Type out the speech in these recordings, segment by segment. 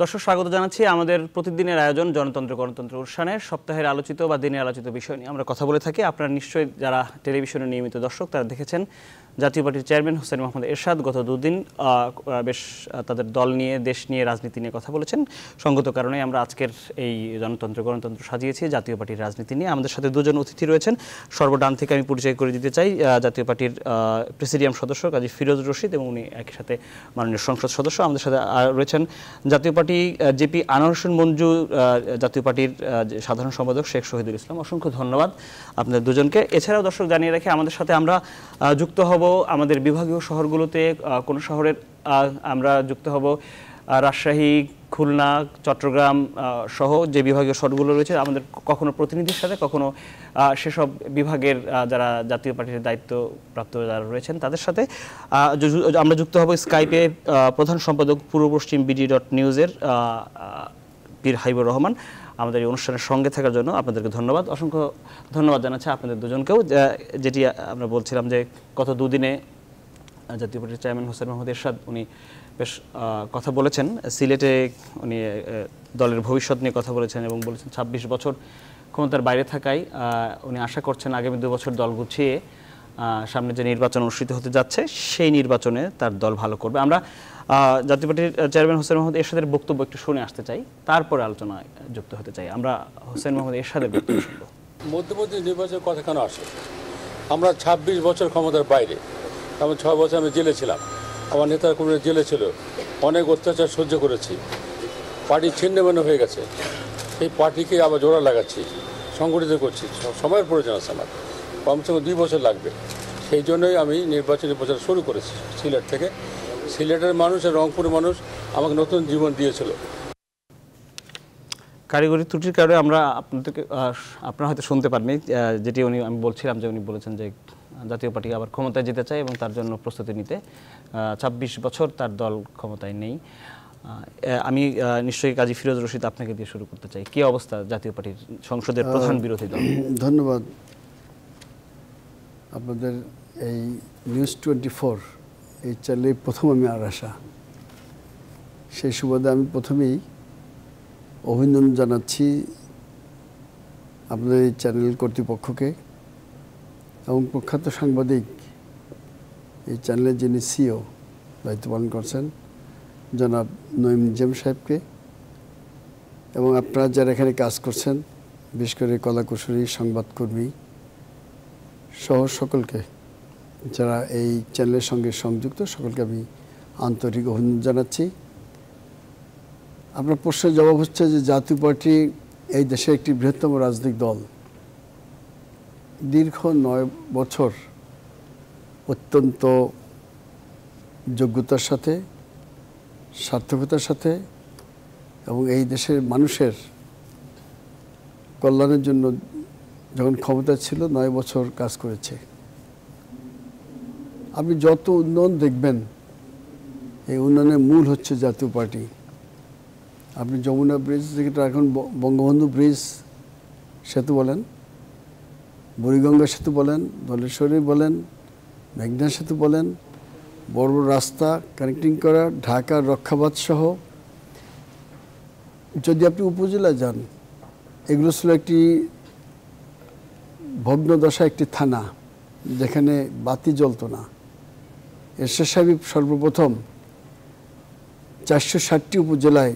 দর্শক স্বাগত জানাচ্ছি আমাদের প্রতিদিনের আয়োজন জনতন্ত্র গণতন্ত্র অনুষ্ঠানের সপ্তাহের আলোচিত বা দিনের আলোচিত বিষয় নিয়ে আমরা কথা বলে থাকি। আপনারা নিশ্চয়ই যারা টেলিভিশনের নিয়মিত দর্শক তারা দেখেছেন জাতীয় পার্টির চেয়ারম্যান হোসেন মোহাম্মদ এরশাদ গত দুদিন বেশ তাদের দল নিয়ে দেশ নিয়ে রাজনীতি নিয়ে কথা বলেছেন। সঙ্গত কারণে আমরা আজকের এই জনতন্ত্র গণতন্ত্র সাজিয়েছি জাতীয় পার্টির রাজনীতি নিয়ে। আমাদের সাথে দুজন অতিথি রয়েছেন। সর্বডান থেকে আমি পরিচয় করে দিতে চাই জাতীয় পার্টির প্রেসিডিয়াম সদস্য কাজী ফিরোজ রশিদ এবং উনি একই সাথে মাননীয় সংসদ সদস্য। আমাদের সাথে রয়েছেন জাতীয় পার্টি জেপি আনোয়ার হোসেন মঞ্জু, জাতীয় পার্টির সাধারণ সম্পাদক শেখ শহীদুল ইসলাম। অসংখ্য ধন্যবাদ আপনাদের দুজনকে। এছাড়াও দর্শক জানিয়ে রাখি আমাদের সাথে আমরা যুক্ত হব আমাদের বিভাগীয় শহরগুলোতে কোন শহরের আমরা যুক্ত হব রাজশাহী, খুলনা, চট্টগ্রাম সহ যে বিভাগীয় শহরগুলো রয়েছে আমাদের কখনো প্রতিনিধির সাথে কখনো সেসব বিভাগের যারা জাতীয় পার্টির দায়িত্বপ্রাপ্ত যারা রয়েছেন তাদের সাথে আমরা যুক্ত হব স্কাইপে প্রধান সম্পাদক পূর্ব পশ্চিম BD.News-এর পীর হাবিবুর রহমান। আমাদের এই অনুষ্ঠানের সঙ্গে থাকার জন্য আপনাদেরকে ধন্যবাদ। অসংখ্য ধন্যবাদ জানাচ্ছি আপনাদের দুজনকেও। যেটি আমরা বলছিলাম যে গত দুদিনে জাতীয় পার্টির চেয়ারম্যান হোসেন মোহাম্মদ এরশাদ উনি বেশ কথা বলেছেন। সিলেটে উনি দলের ভবিষ্যৎ নিয়ে কথা বলেছেন এবং বলেছেন 26 বছর ক্ষমতার বাইরে থাকায় উনি আশা করছেন আগামী 2 বছর দল গুছিয়ে সামনে যে নির্বাচন অনুষ্ঠিত হতে যাচ্ছে সেই নির্বাচনে তার দল ভালো করবে। আমরা জাতীয় পার্টির চেয়ারম্যান হোসেন মোহাম্মদ এরশাদের বক্তব্য একটু শুনে আসতে চাই, তারপরে আলোচনায় যুক্ত হতে চাই। আমরা হোসেন মোহাম্মদ এরশাদের বক্তব্য শুনব। মধ্যবর্তী নির্বাচনের কথা কেন আসে? আমরা 26 বছর ক্ষমতার বাইরে, আমি 6 বছর আমি জেলে ছিলাম, আমার নেতারা কোনো জেলে ছিল, অনেক অত্যাচার সহ্য করেছি, পার্টি ছিন্নভিন্ন হয়ে গেছে। এই পার্টিকে আবার জোড়া লাগাচ্ছি, সংগঠিত করছি, সময়ের প্রয়োজন আছে আমার, কমসে কম 2 বছর লাগবে। সেই জন্যই আমি নির্বাচনী প্রচার শুরু করেছি সিলেট থেকে। সিলেটের মানুষ আর রংপুরের মানুষ আমাকে নতুন জীবন দিয়েছিল। কারিগরি ত্রুটির কারণে আমরা আপনারা হয়তো শুনতে পারেননি যেটি আমি বলছিলাম যে উনি বলেছেন যে জাতীয় পার্টি আবার ক্ষমতায় যেতে চায় এবং তার জন্য প্রস্তুতি নিতে 26 বছর তার দল ক্ষমতায় নেই। আমি নিশ্চয়ই কাজী ফিরোজ রশিদ আপনাকে দিয়ে শুরু করতে চাই। কি অবস্থা জাতীয় পার্টির সংসদের প্রধান বিরোধী দল? ধন্যবাদ। আপনাদের এই নিউজ 24 এই চ্যানেলে প্রথম আমি আর আসা, সেই সুবাদে আমি প্রথমেই অভিনন্দন জানাচ্ছি আপনাদের এই চ্যানেল কর্তৃপক্ষকে এবং প্রখ্যাত সাংবাদিক এই চ্যানেলের যিনি CEO দায়িত্ব পালন করছেন জনাব নঈম নিজাম সাহেবকে এবং আপনারা যারা এখানে কাজ করছেন বিশেষ করে কলাকুশলী সংবাদকর্মী সহ সকলকে যারা এই চ্যানেলের সঙ্গে সংযুক্ত সকলকে আমি আন্তরিক অভিনন্দন জানাচ্ছি। আপনার প্রশ্নের জবাব হচ্ছে যে জাতীয় পার্টি এই দেশের একটি বৃহত্তম রাজনৈতিক দল, দীর্ঘ 9 বছর অত্যন্ত যোগ্যতার সাথে সার্থকতার সাথে এবং এই দেশের মানুষের কল্যাণের জন্য যখন ক্ষমতা ছিল 9 বছর কাজ করেছে। আপনি যত উন্নয়ন দেখবেন এই উন্নয়নের মূল হচ্ছে জাতীয় পার্টি। আপনি যমুনা ব্রিজ যেটা এখন বঙ্গবন্ধু ব্রিজ সেতু বলেন, বুড়িগঙ্গা সেতু বলেন, ধলেশ্বরী বলেন, মেঘনা সেতু বলেন, বড় বড় রাস্তা কানেক্টিং করা, ঢাকার রক্ষাবাদ সহ যদি আপনি উপজেলা যান, এগুলো ছিল একটি ভগ্নদশা একটি থানা যেখানে বাতি জ্বলত না। এরশাদ সাহেব সর্বপ্রথম 460টি উপজেলায়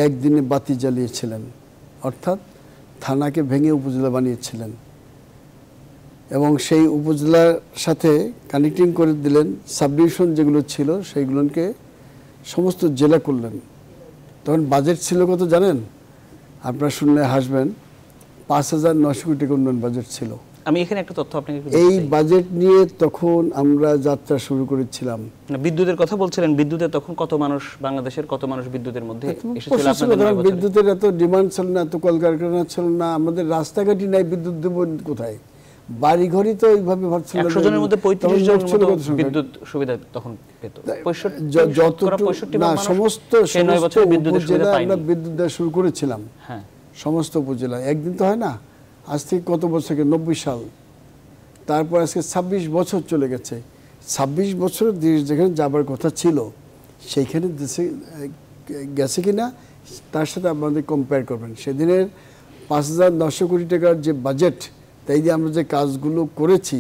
একদিনে বাতি জ্বালিয়েছিলেন, অর্থাৎ থানাকে ভেঙে উপজেলা বানিয়েছিলেন এবং সেই উপজেলার সাথে কানেক্টিং করে দিলেন। সাবডিভিশন যেগুলো ছিল সেইগুলোকে সমস্ত জেলা করলেন। তখন বাজেট ছিল কত জানেন? আপনারা শুনলে হাসবেন, 5,900 কোটি টাকা উন্নয়ন বাজেট ছিল। আমি এখানে একটা তথ্য আপনাকে এই বাজেট নিয়ে তখন আমরা যাত্রা শুরু করেছিলাম। বিদ্যুতের কথা বলছিলেন, বিদ্যুতের তখন কত মানুষ, বাংলাদেশের কত মানুষ বিদ্যুতের মধ্যে এসেছিল? বিদ্যুতের এত ডিমান্ড ছিল না, এত কলকারখানা ছিল না, আমাদের রাস্তাঘাটই নাই, বিদ্যুৎ দেব কোথায়? বাড়ি ঘরই তো এইভাবে ভাবছিল 100 জনের মধ্যে 35 জন বিদ্যুৎ সুবিধা তখন পেত। সমস্ত উপজেলা আমরা বিদ্যুৎ দেওয়া শুরু করেছিলাম। হ্যাঁ, সমস্ত উপজেলা। একদিন তো হয় না, আজ থেকে কত বছর, 90 সাল, তারপর আজকে 26 বছর চলে গেছে। 26 বছর দেশ যেখানে যাবার কথা ছিল সেইখানে দেশে গেছে কিনা তার সাথে আমাদের কম্পেয়ার করবেন। সেদিনের 5,900 কোটি টাকার যে বাজেট, তাই দিয়ে আমরা যে কাজগুলো করেছি,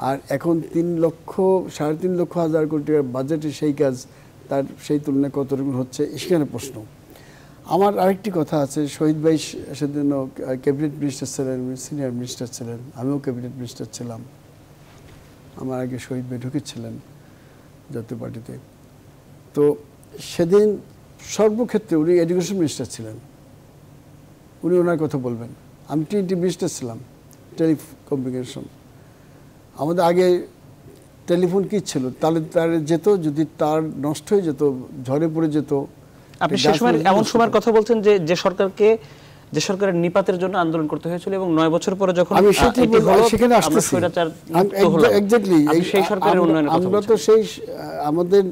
আর এখন 3,00,000 3.5 লক্ষ কোটি টাকার বাজেটে সেই কাজ তার সেই তুলনায় কতটুকু হচ্ছে, সেখানে প্রশ্ন। আমার আরেকটি কথা আছে, শহীদ ভাই সেদিন ক্যাবিনেট মিনিস্টার ছিলেন, সিনিয়র মিনিস্টার ছিলেন, আমিও ক্যাবিনেট মিনিস্টার ছিলাম, আমার আগে শহীদ ভাই ঢুকেছিলেন জাতীয় পার্টিতে। তো সেদিন সর্বক্ষেত্রে উনি এডুকেশন মিনিস্টার ছিলেন, উনি ওনার কথা বলবেন। আমি টিএনটি মিনিস্টার ছিলাম, টেলিকমিউনিকেশন। আমাদের আগে টেলিফোন কি ছিল, তাহলে তার যেত, যদি তার নষ্ট হয়ে যেত, ঝড়ে পড়ে যেত। আপনি সে সময় এমন সময়ের কথা বলছেন যে সরকারের নিপাতের জন্য আন্দোলন করতে হয়েছিল, এবং 9 বছর পরে যখন আমি সেখানে আসতেছি, এক্স্যাক্টলি সেই সরকারের উন্নয়নের কথা আমরা তো সেই আমাদের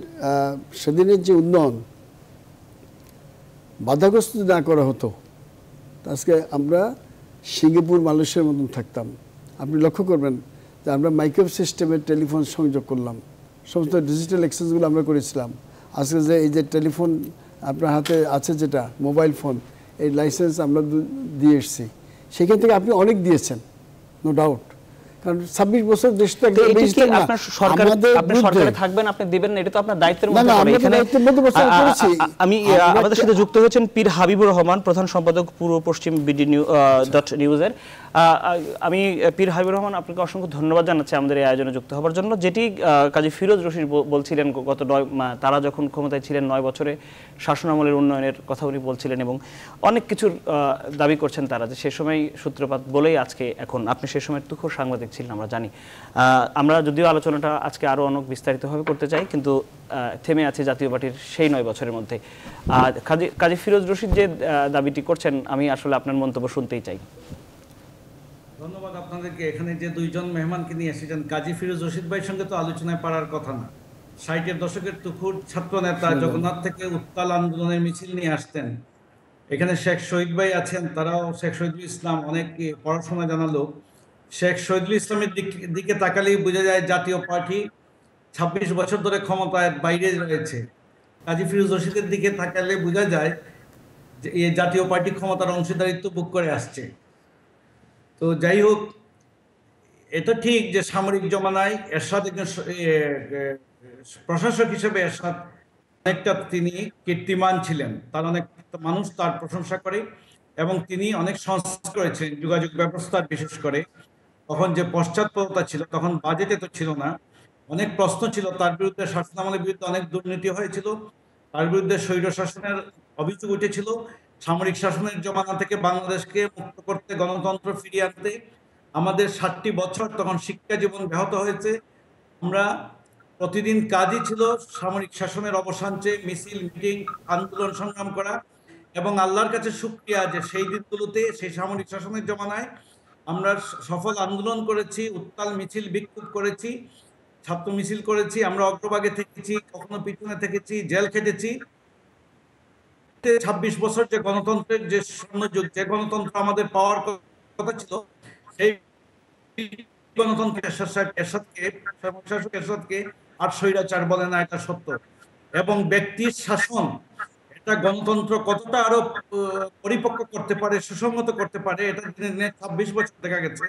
সেদিনের যে উন্নয়ন বাধাগ্রস্ত না করা হতো, আজকে আমরা সিঙ্গাপুর মালয়েশিয়ার মতন থাকতাম। আপনি লক্ষ্য করবেন যে আমরা মাইক্রোওয়েভ সিস্টেমের টেলিফোন সংযোগ করলাম, সমস্ত ডিজিটাল এক্সচেঞ্জগুলো আমরা করেছিলাম। আজকে যে এই যে টেলিফোন আপনার হাতে আছে, যেটা মোবাইল ফোন, এই লাইসেন্স আমরা দিয়ে এসেছি, সেখান থেকে আপনি অনেক দিয়েছেন, নো ডাউট। কারণ 26 বছর দেশটা আপনার সরকারে থাকবেন, আপনি দিবেন, এটা তো আপনার দায়িত্বের মধ্যে পড়ে। এখানে আমি আমাদের সাথে যুক্ত হয়েছেন পীর হাবিবুর রহমান, প্রধান সম্পাদক পূর্ব পশ্চিম BD.News-এর। আমি পীর হাবিবুর রহমান, আপনাকে অসংখ্য ধন্যবাদ জানাচ্ছি আমাদের এই আয়োজনে যুক্ত হওয়ার জন্য। যেটি কাজী ফিরোজ রশিদ বলছিলেন, তারা যখন ক্ষমতায় ছিলেন 9 বছরে শাসনামলের উন্নয়নের কথা উনি বলছিলেন, এবং অনেক কিছুর দাবি করছেন তারা, যে সে সময় সূত্রপাত বলেই আজকে এখন আপনি সে সময় তুখোর সাংবাদিক ছিলেন, আমরা জানি। আমরা যদিও আলোচনাটা আজকে আরও অনেক বিস্তারিতভাবে করতে চাই, কিন্তু থেমে আছে জাতীয় পার্টির সেই 9 বছরের মধ্যে। কাজী ফিরোজ রশিদ যে দাবিটি করছেন, আমি আসলে আপনার মন্তব্য শুনতেই চাই। ধন্যবাদ আপনাদেরকে। এখানে যে দুইজন মেহমানকে নিয়ে এসেছেন, কাজী ফিরোজ রশিদ ভাইয়ের সঙ্গে তো আলোচনায় পারার কথা না। 60-এর দশকের তুখুর ছাত্র নেতা, জগন্নাথ থেকে উত্তাল আন্দোলনের মিছিল নিয়ে আসতেন। এখানে শেখ শহীদ ভাই আছেন, তারাও শেখ শহীদুল ইসলাম অনেক পড়াশোনা জানা লোক। শেখ শহীদুল ইসলামের দিকে তাকালেই বোঝা যায় জাতীয় পার্টি 26 বছর ধরে ক্ষমতায় বাইরে রয়েছে। কাজী ফিরোজ রশিদের দিকে তাকালে বোঝা যায় যে এই জাতীয় পার্টি ক্ষমতার অংশীদারিত্ব বুক করে আসছে। তো যাই হোক, এটা ঠিক যে সামরিক জমানায় এরশাদ একজন প্রশাসক হিসেবে এরশাদ অনেকটা তিনি কীর্তিমান ছিলেন, তার অনেক মানুষ তার প্রশংসা করে, এবং তিনি অনেক সংস্কার করেছেন যোগাযোগ ব্যবস্থার। বিশেষ করে তখন যে পশ্চাৎপদতা ছিল, তখন বাজেটে তো ছিল না, অনেক প্রশ্ন ছিল তার বিরুদ্ধে। শাসনামলের বিরুদ্ধে অনেক দুর্নীতি হয়েছিল, তার বিরুদ্ধে স্বৈর শাসনের অভিযোগ উঠেছিল। সামরিক শাসনের জমানা থেকে বাংলাদেশকে মুক্ত করতে, গণতন্ত্র ফিরিয়ে আনতে আমাদের 60টি বছর, তখন শিক্ষা জীবন ব্যাহত হয়েছে। আমরা প্রতিদিন কাজই ছিল সামরিক শাসনের অবসান চেয়ে মিছিল, মিটিং, আন্দোলন, সংগ্রাম করা। এবং আল্লাহর কাছে শুকরিয়া যে সেই দিনগুলোতে, সেই সামরিক শাসনের জমানায় আমরা সফল আন্দোলন করেছি, উত্তাল মিছিল, বিক্ষোভ করেছি, ছাত্র মিছিল করেছি, আমরা অগ্রভাগে থেকেছি, কখনো পিছনে থেকেছি, জেল খেটেছি। 26 বছর যে গণতন্ত্রের যে স্বর্ণযুগ, যে গণতন্ত্র আমাদের পাওয়ার কথা ছিল, সেই গণতন্ত্র এরশাদকে আর স্বৈরাচার বলে না, এটা সত্য। এবং ব্যক্তির শাসন, এটা গণতন্ত্র কতটা আরো পরিপক্ক করতে পারে, সুসংহত করতে পারে, এটা দিনে দিনে 26 বছর দেখা গেছে।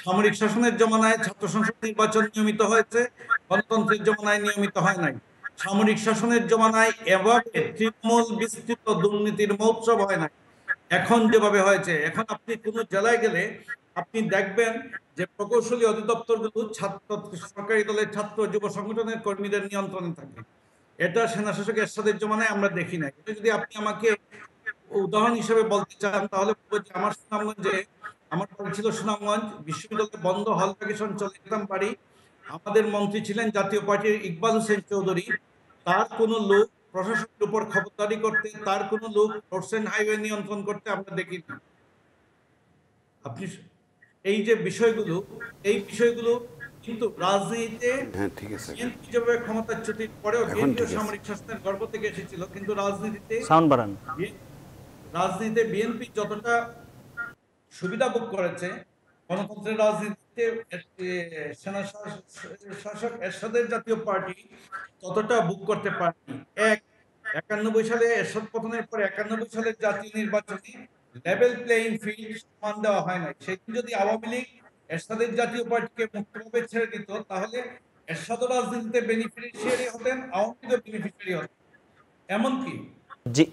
সামরিক শাসনের জমানায় ছাত্র সংসদ নির্বাচন নিয়মিত হয়েছে, গণতন্ত্রের জমানায় নিয়মিত হয় নাই। সামরিক শাসনের জমানায় এভাবে তৃণমূল বিস্তৃত দুর্নীতির মহোৎসব হয় না এখন যেভাবে হয়েছে। এখন আপনি কোনো জেলায় গেলে আপনি দেখবেন যে প্রকৌশলী অধিদপ্তরগুলো সরকারি দলের ছাত্র যুব সংগঠনের কর্মীদের নিয়ন্ত্রণে থাকে। এটা সেনাশাসক এরশাদের জমানায় আমরা দেখি না। এটা যদি আপনি আমাকে উদাহরণ হিসেবে বলতে চান, তাহলে আমার সুনামগঞ্জে, আমার বাড়ি ছিল সুনামগঞ্জ, বিশ্ববিদ্যালয় বন্ধ, হল ভ্যাকেশন চলে যেতাম বাড়ি। আমাদের মন্ত্রী ছিলেন জাতীয় পার্টির ইকবাল হোসেন চৌধুরী। তার কোনো লোক প্রশাসনের উপর খবরদারি করতে, তার কোনো লোক রোডস এন্ড হাইওয়ে নিয়ন্ত্রণ করতে আমরা দেখিনি। আপনি এই যে বিষয়গুলো, এই বিষয়গুলো কিন্তু রাজনীতিতে বিএনপি যেভাবে ক্ষমতাচ্যুতির পরেও বিএনপি সামরিক শাসনের গর্ভ থেকে এসেছিল, কিন্তু রাজনীতিতে বিএনপি যতটা সুবিধা ভোগ করেছে, গণতন্ত্রের রাজনীতিতে সেনা শাসক এরশাদের জাতীয় পার্টি ততটা ভোগ করতে পারেনি। এক, 91 সালে এরশাদ পতনের পরে 91 সালের জাতীয় নির্বাচনে লেভেল প্লেইং ফিল্ড সমান দেওয়া হয় না। সেদিন যদি আওয়ামী লীগ এরশাদের জাতীয় পার্টিকে মুক্তভাবে ছেড়ে দিত, তাহলে এরশাদও রাজনীতিতে বেনিফিশিয়ারি হতেন, আওয়ামী লীগও বেনিফিশিয়ারি হতেন। এমনকি জি,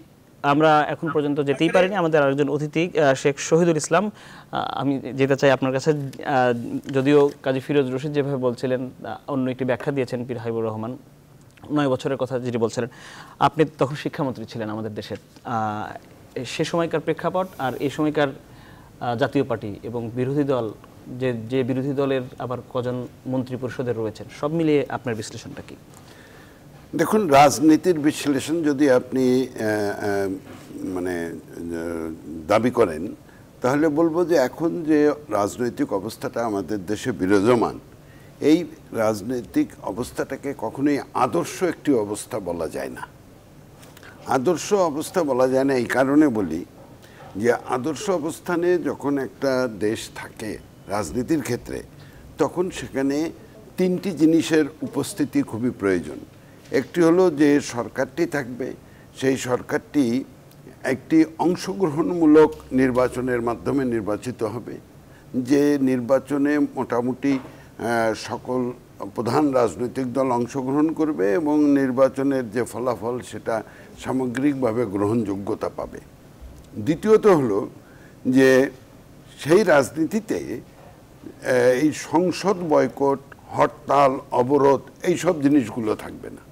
আমরা এখন পর্যন্ত যেতেই পারিনি। আমাদের আরেকজন অতিথি শেখ শহীদুল ইসলাম, আমি যেতে চাই আপনার কাছে। যদিও কাজী ফিরোজ রশিদ যেভাবে বলছিলেন, অন্য একটি ব্যাখ্যা দিয়েছেন পীর হাবিবুর রহমান, 9 বছরের কথা যেটি বলছিলেন, আপনি তখন শিক্ষামন্ত্রী ছিলেন আমাদের দেশের। সে সময়কার প্রেক্ষাপট আর এই সময়কার জাতীয় পার্টি এবং বিরোধী দল, যে বিরোধী দলের আবার কজন মন্ত্রী পরিষদের রয়েছেন, সব মিলিয়ে আপনার বিশ্লেষণটা কি? দেখুন, রাজনীতির বিশ্লেষণ যদি আপনি মানে দাবি করেন, তাহলে বলবো যে এখন যে রাজনৈতিক অবস্থাটা আমাদের দেশে বিরাজমান, এই রাজনৈতিক অবস্থাটাকে কখনোই আদর্শ একটি অবস্থা বলা যায় না। আদর্শ অবস্থা বলা যায় না এই কারণে বলি যে আদর্শ অবস্থানে যখন একটা দেশ থাকে রাজনীতির ক্ষেত্রে, তখন সেখানে 3টি জিনিসের উপস্থিতি খুবই প্রয়োজন। একটি হলো যে সরকারটি থাকবে, সেই সরকারটি একটি অংশগ্রহণমূলক নির্বাচনের মাধ্যমে নির্বাচিত হবে, যে নির্বাচনে মোটামুটি সকল প্রধান রাজনৈতিক দল অংশগ্রহণ করবে এবং নির্বাচনের যে ফলাফল সেটা সামগ্রিকভাবে গ্রহণযোগ্যতা পাবে। দ্বিতীয়ত হলো যে সেই রাজনীতিতে এই সংসদ বয়কট, হরতাল, অবরোধ এইসব জিনিসগুলো থাকবে না।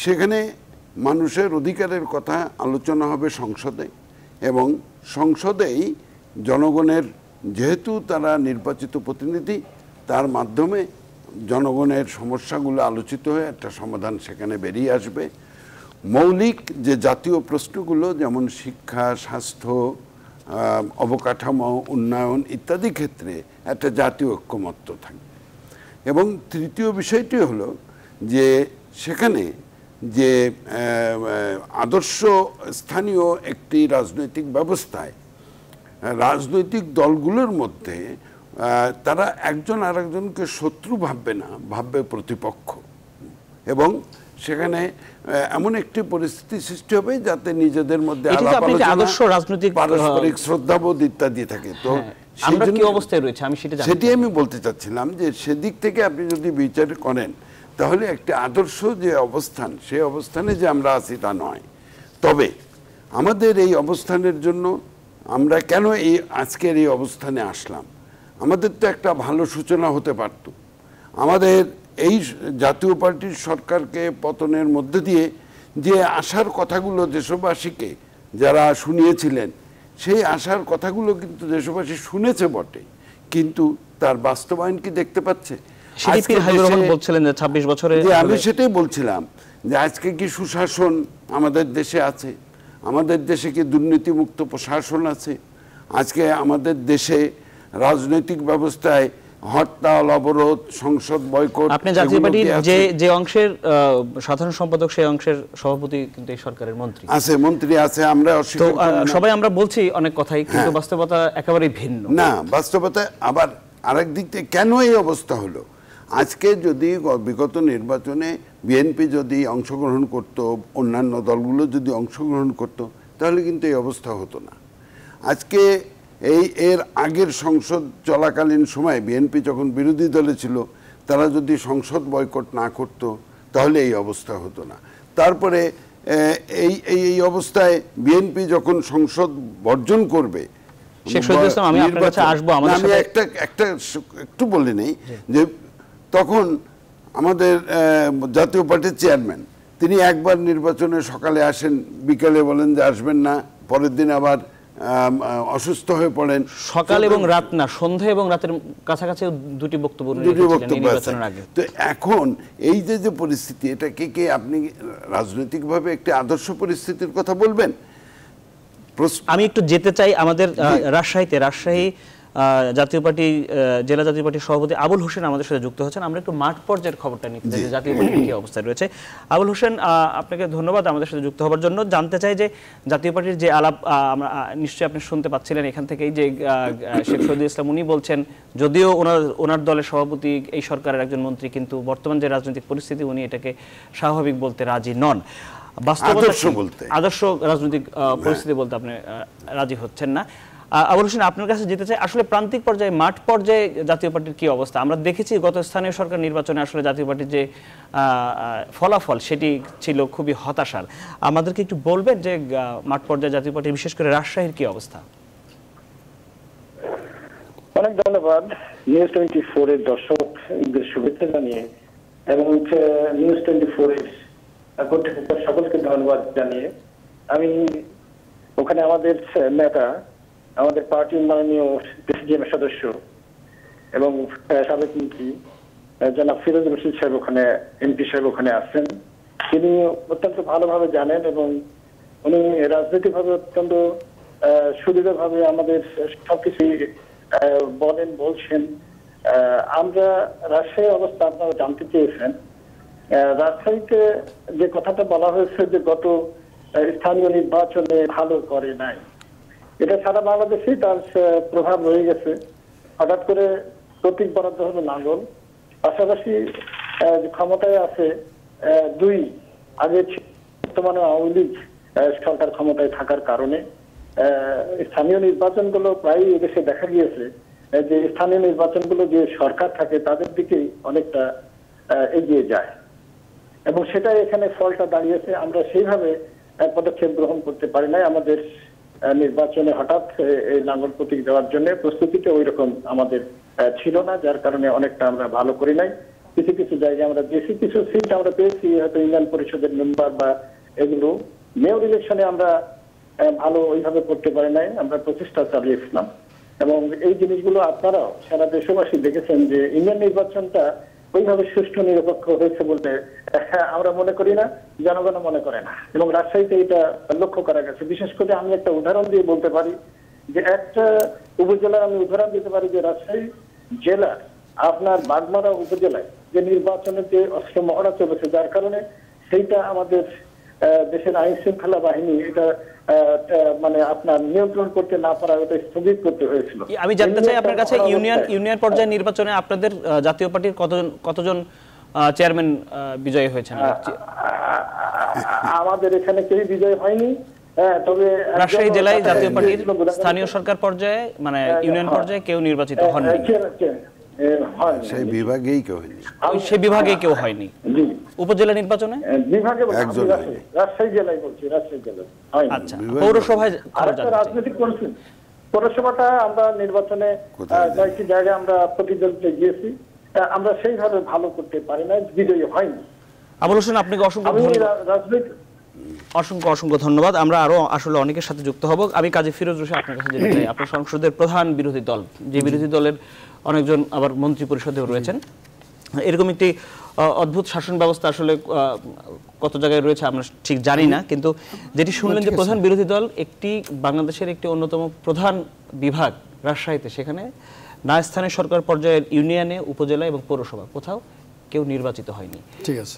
সেখানে মানুষের অধিকারের কথা আলোচনা হবে সংসদে, এবং সংসদেই জনগণের, যেহেতু তারা নির্বাচিত প্রতিনিধি, তার মাধ্যমে জনগণের সমস্যাগুলো আলোচিত হয়ে একটা সমাধান সেখানে বেরিয়ে আসবে। মৌলিক যে জাতীয় প্রশ্নগুলো, যেমন শিক্ষা, স্বাস্থ্য, অবকাঠামো, উন্নয়ন ইত্যাদি ক্ষেত্রে একটা জাতীয় ঐক্যমত্য থাকবে। এবং তৃতীয় বিষয়টি হলো যে সেখানে যে আদর্শ স্থানীয় একটি রাজনৈতিক ব্যবস্থায় রাজনৈতিক দলগুলোর মধ্যে তারা একজন আরেকজনকে শত্রু ভাববে না, ভাববে প্রতিপক্ষ, এবং সেখানে এমন একটি পরিস্থিতি সৃষ্টি হবে যাতে নিজেদের মধ্যে আদর্শ রাজনৈতিক পারস্পরিক শ্রদ্ধাবোধ ইত্যাদি থাকে। তো আমরা কি অবস্থায় রয়েছে আমি সেটি আমি বলতে চাচ্ছিলাম যে সেদিক থেকে আপনি যদি বিচার করেন, তাহলে একটি আদর্শ যে অবস্থান, সেই অবস্থানে যে আমরা আছি তা নয়। তবে আমাদের এই অবস্থানের জন্য আমরা কেন আজকের এই অবস্থানে আসলাম, আমাদের তো একটা ভালো সূচনা হতে পারত। আমাদের এই জাতীয় পার্টির সরকারকে পতনের মধ্যে দিয়ে যে আশার কথাগুলো দেশবাসীকে যারা শুনিয়েছিলেন, সেই আশার কথাগুলো কিন্তু দেশবাসী শুনেছে বটে, কিন্তু তার বাস্তবায়ন কি দেখতে পাচ্ছে? আমি সেটাই বলছিলাম যে আজকে কি সুশাসন আমাদের দেশে আছে? আমাদের দেশে কি দুর্নীতিমুক্ত প্রশাসন আছে? আজকে আমাদের দেশে রাজনৈতিক ব্যবস্থায় হরতাল, অবরোধ, সংসদ বয়কট, আপনি জাতীয় পার্টির যে অংশের সাধারণ সম্পাদক, সেই অংশের সভাপতি কিন্তু এই সরকারের মন্ত্রী আছে। আমরা সবাই আমরা বলছি অনেক কথাই, কিন্তু বাস্তবতা একেবারেই ভিন্ন। না, বাস্তবতা আবার আরেক দিক থেকে কেন এই অবস্থা হলো? আজকে যদি বিগত নির্বাচনে বিএনপি যদি অংশগ্রহণ করত, অন্যান্য দলগুলো যদি অংশগ্রহণ করত, তাহলে কিন্তু এই অবস্থা হতো না। আজকে এর আগের সংসদ চলাকালীন সময় বিএনপি যখন বিরোধী দলে ছিল, তারা যদি সংসদ বয়কট না করত, তাহলে এই অবস্থা হতো না। তারপরে এই অবস্থায় বিএনপি যখন সংসদ বর্জন করবে, আমি একটু বলে নেই যে তখন আমাদের জাতীয় পার্টির চেয়ারম্যান, তিনি একবার নির্বাচনে সকালে আসেন, বিকালে বলেন যে আসবেন না, পরের দিন আবার অসুস্থ হয়ে পড়েন। সকাল এবং রাত না, সন্ধ্যা এবং রাতের কাছাকাছি দুটি বক্তব্য। তো এখন এই যে পরিস্থিতি, এটাকে কি আপনি রাজনৈতিকভাবে একটি আদর্শ পরিস্থিতির কথা বলবেন? আমি একটু যেতে চাই আমাদের রাজশাহী জাতীয় পার্টি জেলা জাতীয় পার্টির সভাপতি আবুল হোসেন আমাদের সাথে যুক্ত হচ্ছেন। আমরা একটু মাঠ পর্যায়ের খবরটা নিতে চাই, জাতীয় পার্টির কি অবস্থায় রয়েছে। আবুল হোসেন, আপনাকে ধন্যবাদ আমাদের সাথে যুক্ত হওয়ার জন্য। জানতে চাই যে জাতীয় পার্টির যে আলাপ আমরা নিশ্চয়ই আপনি শুনতে পাচ্ছিলেন এখান থেকেই, যে শেখ শহীদুল ইসলাম উনি বলছেন, যদিও ওনার দলের সভাপতি এই সরকারের একজন মন্ত্রী, কিন্তু বর্তমান যে রাজনৈতিক পরিস্থিতি উনি এটাকে স্বাভাবিক বলতে রাজি নন। বাস্তবতা আদর্শ বলতে। আদর্শ রাজনৈতিক পরিস্থিতি বলতে আপনি রাজি হচ্ছেন না। আবুল হোসেন, আপনার কাছে যেতে চাই, আসলে প্রান্তিক পর্যায়ে, মাঠ পর্যায়ে জাতীয় পার্টির কি অবস্থা? আমরা দেখেছি গত স্থানীয় সরকার নির্বাচনে আসলে জাতীয় পার্টির যে ফলাফল সেটি ছিল খুবই হতাশার। আমাদেরকে একটু বলবেন যে মাঠ পর্যায়ে জাতীয় পার্টির, বিশেষ করে রাজশাহীর কি অবস্থা? অনেক ধন্যবাদ নিউজ 24 এর দর্শকদের শুভেচ্ছা জানিয়ে এবং নিউজ 24 এর কর্তৃপক্ষ সকলকে ধন্যবাদ জানিয়ে আমি ওখানে আমাদের নেতা, আমাদের পার্টির মাননীয় প্রেসিডিয়াম সদস্য এবং সাবেক মন্ত্রী জনাব ফিরোজ রশিদ সাহেব ওখানে, এমপি সাহেব ওখানে আছেন। তিনি অত্যন্ত ভালোভাবে জানেন এবং উনি রাজনৈতিকভাবে অত্যন্ত সুদৃঢ়ভাবে আমাদের সবকিছু বলছেন। আমরা রাজশাহীর অবস্থা আপনারা জানতে চেয়েছেন। রাজশাহীতে যে কথাটা বলা হয়েছে যে গত স্থানীয় নির্বাচনে ভালো করে নাই, এটা সারা বাংলাদেশেই তার প্রভাব রয়ে গেছে। হঠাৎ করে প্রতীক বরাদ্দ হলো লাঙ্গল, পাশাপাশি ক্ষমতায় আছে দুই, আগে বর্তমানে আওয়ামী লীগ সরকার ক্ষমতায় থাকার কারণে স্থানীয় নির্বাচনগুলো প্রায়ই এদেশে দেখা গিয়েছে যে স্থানীয় নির্বাচনগুলো যে সরকার থাকে তাদের দিকেই অনেকটা এগিয়ে যায় এবং সেটাই এখানে ফলটা দাঁড়িয়েছে। আমরা সেইভাবে পদক্ষেপ গ্রহণ করতে পারি নাই। আমাদের নির্বাচনে হঠাৎ এই লাঙ্গল প্রতীক দেওয়ার জন্য প্রস্তুতিটা ওই রকম আমাদের ছিল না, যার কারণে অনেকটা আমরা ভালো করি নাই। কিছু কিছু জায়গায় আমরা বেশি কিছু সিট আমরা পেয়েছি, হয়তো ইউনিয়ন পরিষদের মেম্বার বা এগুলো। মেয়র ইলেকশনে আমরা ভালো ওইভাবে করতে পারি নাই, আমরা প্রচেষ্টা চালিয়েছিলাম এবং এই জিনিসগুলো আপনারাও সারা দেশবাসী দেখেছেন যে ইউনিয়ন নির্বাচনটা ওইভাবে সুষ্ঠু নিরপেক্ষ হয়েছে বলতে আমরা মনে করি না, জনগণ মনে করে না এবং রাজশাহীতে এটা লক্ষ্য করা গেছে। বিশেষ করে আমি একটা উদাহরণ দিয়ে বলতে পারি যে একটা উপজেলার আমি উদাহরণ দিতে পারি যে রাজশাহী জেলার আপনার বাগমারা উপজেলায় যে নির্বাচনের যে অস্ত্র মহড়া চলেছে, যার কারণে সেইটা আমাদের দেশের আইন শৃঙ্খলা বাহিনী এটা মানে আপনার নিয়ন্ত্রণ করতে না পারা, ওটা স্থগিত করতে হয়েছিল। আমি জানতে চাই আপনার কাছে, ইউনিয়ন পর্যায়ে নির্বাচনে আপনাদের জাতীয় পার্টির কতজন চেয়ারম্যান বিজয়ী হয়েছেন? আমাদের এখানে কেউ বিজয় হয়নি, তবে রাজশাহী জেলায় জাতীয় পার্টির স্থানীয় সরকার পর্যায়ে, মানে ইউনিয়ন পর্যায়ে কেউ নির্বাচিত হননি। সেই বিভাগেই কেউ হয়নি, সেই বিভাগে কেউ হয়নি। উপজেলা নির্বাচনে বিভাগে রাজশাহী জেলায় বলছি, রাজশাহী জেলায়। আচ্ছা, পৌরসভায় রাজনৈতিক পৌরসভাটা আমরা নির্বাচনে কয়েকটি জায়গায় আমরা প্রতিদ্বন্দ্বিতা গিয়েছি, আমরা সেইভাবে ভালো করতে পারি না, বিজয়ী হয়নি। আবুল হোসেন, আপনাকে অসংখ্য ধন্যবাদ। আমরা আরো আসলে অনেকের সাথে যুক্ত হব। আমি কাজী ফিরোজ রশিদ আপনার কাছে যেতে চাই, আপনার সংসদের প্রধান বিরোধী দল, যে বিরোধী দলের অনেকজন আবার মন্ত্রী পরিষদেও রয়েছেন, এরকম একটি অদ্ভুত শাসন ব্যবস্থা আসলে কত জায়গায় রয়েছে আমরা ঠিক জানি না, কিন্তু যেটি শুনলেন যে প্রধান বিরোধী দল একটি বাংলাদেশের একটি অন্যতম প্রধান বিভাগ রাজশাহীতে, সেখানে না স্থানীয় সরকার পর্যায়ের ইউনিয়নে, উপজেলা এবং পৌরসভা কোথাও কেউ নির্বাচিত হয়নি। ঠিক আছে,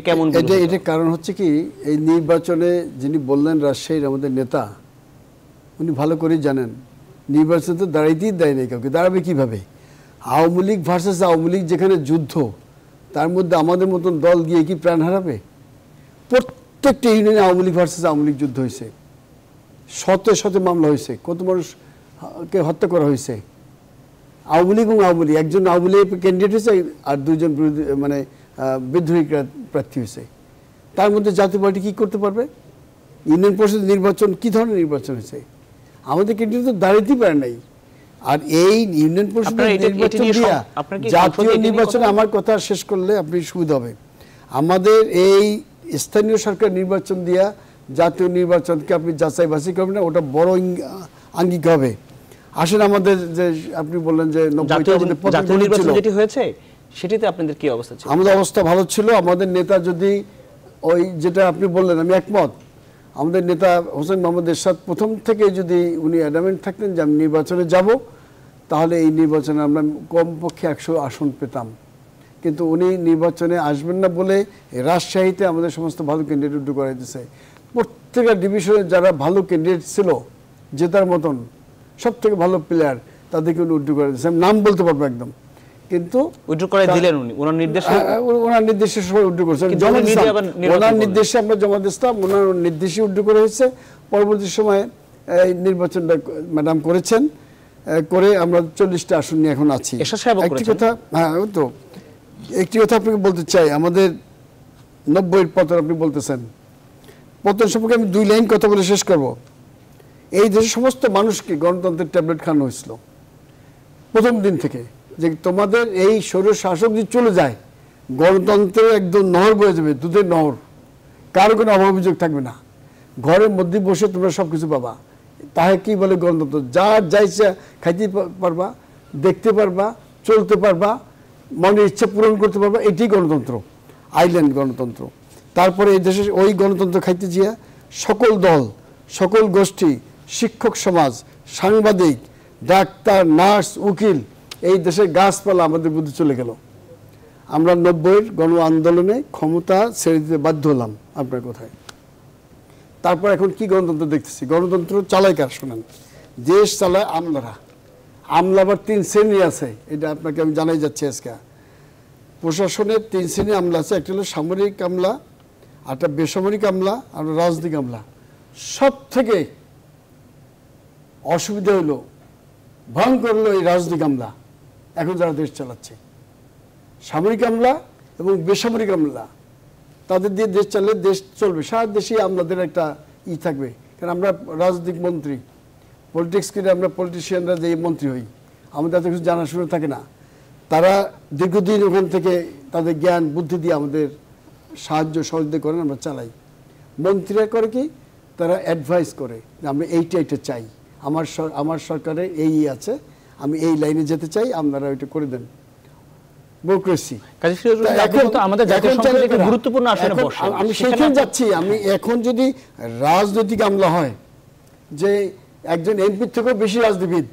কেমন এটা কারণ হচ্ছে কি, এই নির্বাচনে যিনি বললেন রাজশাহীর আমাদের নেতা, উনি ভালো করেই জানেন নির্বাচন তো দাঁড়াইতেই দেয় নাই কাউকে, দাঁড়াবে কিভাবে? আওয়ামী লীগ ভার্সেস আওয়ামী লীগ যেখানে যুদ্ধ, তার মধ্যে আমাদের মতন দল গিয়ে কি প্রাণ হারাবে? প্রত্যেকটা ইউনিয়নে আওয়ামী লীগ ভার্সেস আওয়ামী লীগ যুদ্ধ হয়েছে, শতে শতে মামলা হয়েছে, কত মানুষকে হত্যা করা হয়েছে। আওয়ামী লীগ এবং আওয়ামী লীগ, একজন আওয়ামী লীগ ক্যান্ডিডেট হয়েছে আর দুজন বিরোধী মানে বিদ্রোহী প্রার্থী হয়েছে। তার মধ্যে জাতীয় পার্টি কী করতে পারবে? ইউনিয়ন পরিষদ নির্বাচন কী ধরনের নির্বাচন হয়েছে? আমাদের ক্যান্ডিডেট তো দাঁড়াতেই পারে নাই। আর এই ইউনিয়ন পরিষদ নির্বাচন দিয়া জাতীয় নির্বাচনে, আমার কথা শেষ করলে আপনি সুবিধা হবে, আমাদের এই স্থানীয় সরকার নির্বাচন দিয়া জাতীয় নির্বাচনকে আপনি যাচাই বাছাই করবেন না, ওটা বড় আঙ্গিক হবে। আসলে আমাদের যে আপনি বললেন যে জাতীয় নির্বাচন যেটি হয়েছে সেটিতে আপনাদের কি অবস্থা ছিল? আমাদের অবস্থা ভালো ছিল। আমাদের নেতা যদি ওই যেটা আপনি বললেন, আমি একমত, আমাদের নেতা হোসেন মোহাম্মদ এরশাদ প্রথম থেকে যদি উনি অ্যাডামেন্ট থাকতেন যে আমি নির্বাচনে যাব, তাহলে এই নির্বাচনে আমরা কমপক্ষে 100 আসন পেতাম। কিন্তু উনি নির্বাচনে আসবেন না বলে রাজশাহীতে আমাদের সমস্ত ভালো ক্যান্ডিডেট উঠে করাই দিয়েছে। প্রত্যেকটা ডিভিশনে যারা ভালো ক্যান্ডিডেট ছিল, জেতার মতন সব থেকে ভালো প্লেয়ার, তাদেরকে উনি উঠে করে দিয়েছে। আমি নাম বলতে পারবো একদম। কিন্তু উইথড্র করে দিলেন উনি ওনার নির্দেশে ওনার নির্দেশে সবাই উইথড্র করেছেন, জমা দিয়েছেন ওনার নির্দেশে আমরা জমা দিয়েছিলাম, ওনার নির্দেশে উইথড্র করে হয়েছে। পরবর্তী সময়ে এই নির্বাচনটা ম্যাডাম করেছেন, করে আমরা 40টা আসন নিয়ে এখন আছি। একটি কথা, হ্যাঁ ওই তো একটি কথা আপনাকে বলতে চাই, আমাদের 90-এর পতন আপনি বলতেছেন, পতন সম্পর্কে আমি 2 লাইন কথা বলে শেষ করব। এই দেশের সমস্ত মানুষকে গণতন্ত্রের ট্যাবলেট খাওয়ানো হয়েছিল প্রথম দিন থেকে, যে তোমাদের এই স্বৈর শাসক যদি চলে যায় গণতন্ত্রের একদম নহর বয়ে যাবে, দুধের নহর, কারো কোনো অভাব অভিযোগ থাকবে না, ঘরের মধ্যে বসে তোমরা সব কিছু পাবা। তাহে কি বলে গণতন্ত্র, যার যাইছে খাইতে পারবা, দেখতে পারবা, চলতে পারবা, মনের ইচ্ছা পূরণ করতে পারবা, এটি গণতন্ত্র, আইল্যান্ড গণতন্ত্র। তারপরে এই দেশে ওই গণতন্ত্র খাইতে গিয়ে সকল দল, সকল গোষ্ঠী, শিক্ষক সমাজ, সাংবাদিক, ডাক্তার, নার্স, উকিল, এই দেশের গাছপালা আমাদের বুদ্ধি চলে গেল। আমরা 90-এর গণ আন্দোলনে ক্ষমতা ছেড়ে দিতে বাধ্য হলাম আপনার কথায়। তারপর এখন কি গণতন্ত্র দেখতেছি, গণতন্ত্র চালায় কার শোনেন, দেশ চালায় আমলারা। আমলা আবার 3 শ্রেণী আছে, এটা আপনাকে আমি জানাই যাচ্ছি আজকে। প্রশাসনের 3 শ্রেণী আমলা আছে, একটা হলো সামরিক আমলা, একটা বেসামরিক আমলা, আর রাজনৈতিক আমলা। সব থেকে অসুবিধা হলো, ভয়ঙ্কর হলো এই রাজনৈতিক আমলা এখন যারা দেশ চালাচ্ছে। সামরিক আমলা এবং বেসামরিক আমলা, তাদের দিয়ে দেশ চাললে দেশ চলবে, সারা দেশে আমলাদের একটা থাকবে। কারণ আমরা রাজনৈতিক মন্ত্রী, পলিটিক্স করে আমরা পলিটিশিয়ানরা যে মন্ত্রী হই, আমাদের এত কিছু জানাশোনা থাকে না। তারা দীর্ঘদিন ওখান থেকে তাদের জ্ঞান বুদ্ধি দিয়ে আমাদের সাহায্য সহযোগিতা করেন, আমরা চালাই। মন্ত্রীরা করে কি, তারা অ্যাডভাইস করে যে আমরা এইটা চাই, আমার সরকারে এই আছে, আমি এই লাইনে যেতে চাই, আপনারা ওইটা করে দেন। ব্যুরোক্রেসি। আমি সেখানে যাচ্ছি। আমি এখন যদি রাজনৈতিক আমলা হয়, যে একজন এমপি থেকেও বেশি রাজনীতিবিদ,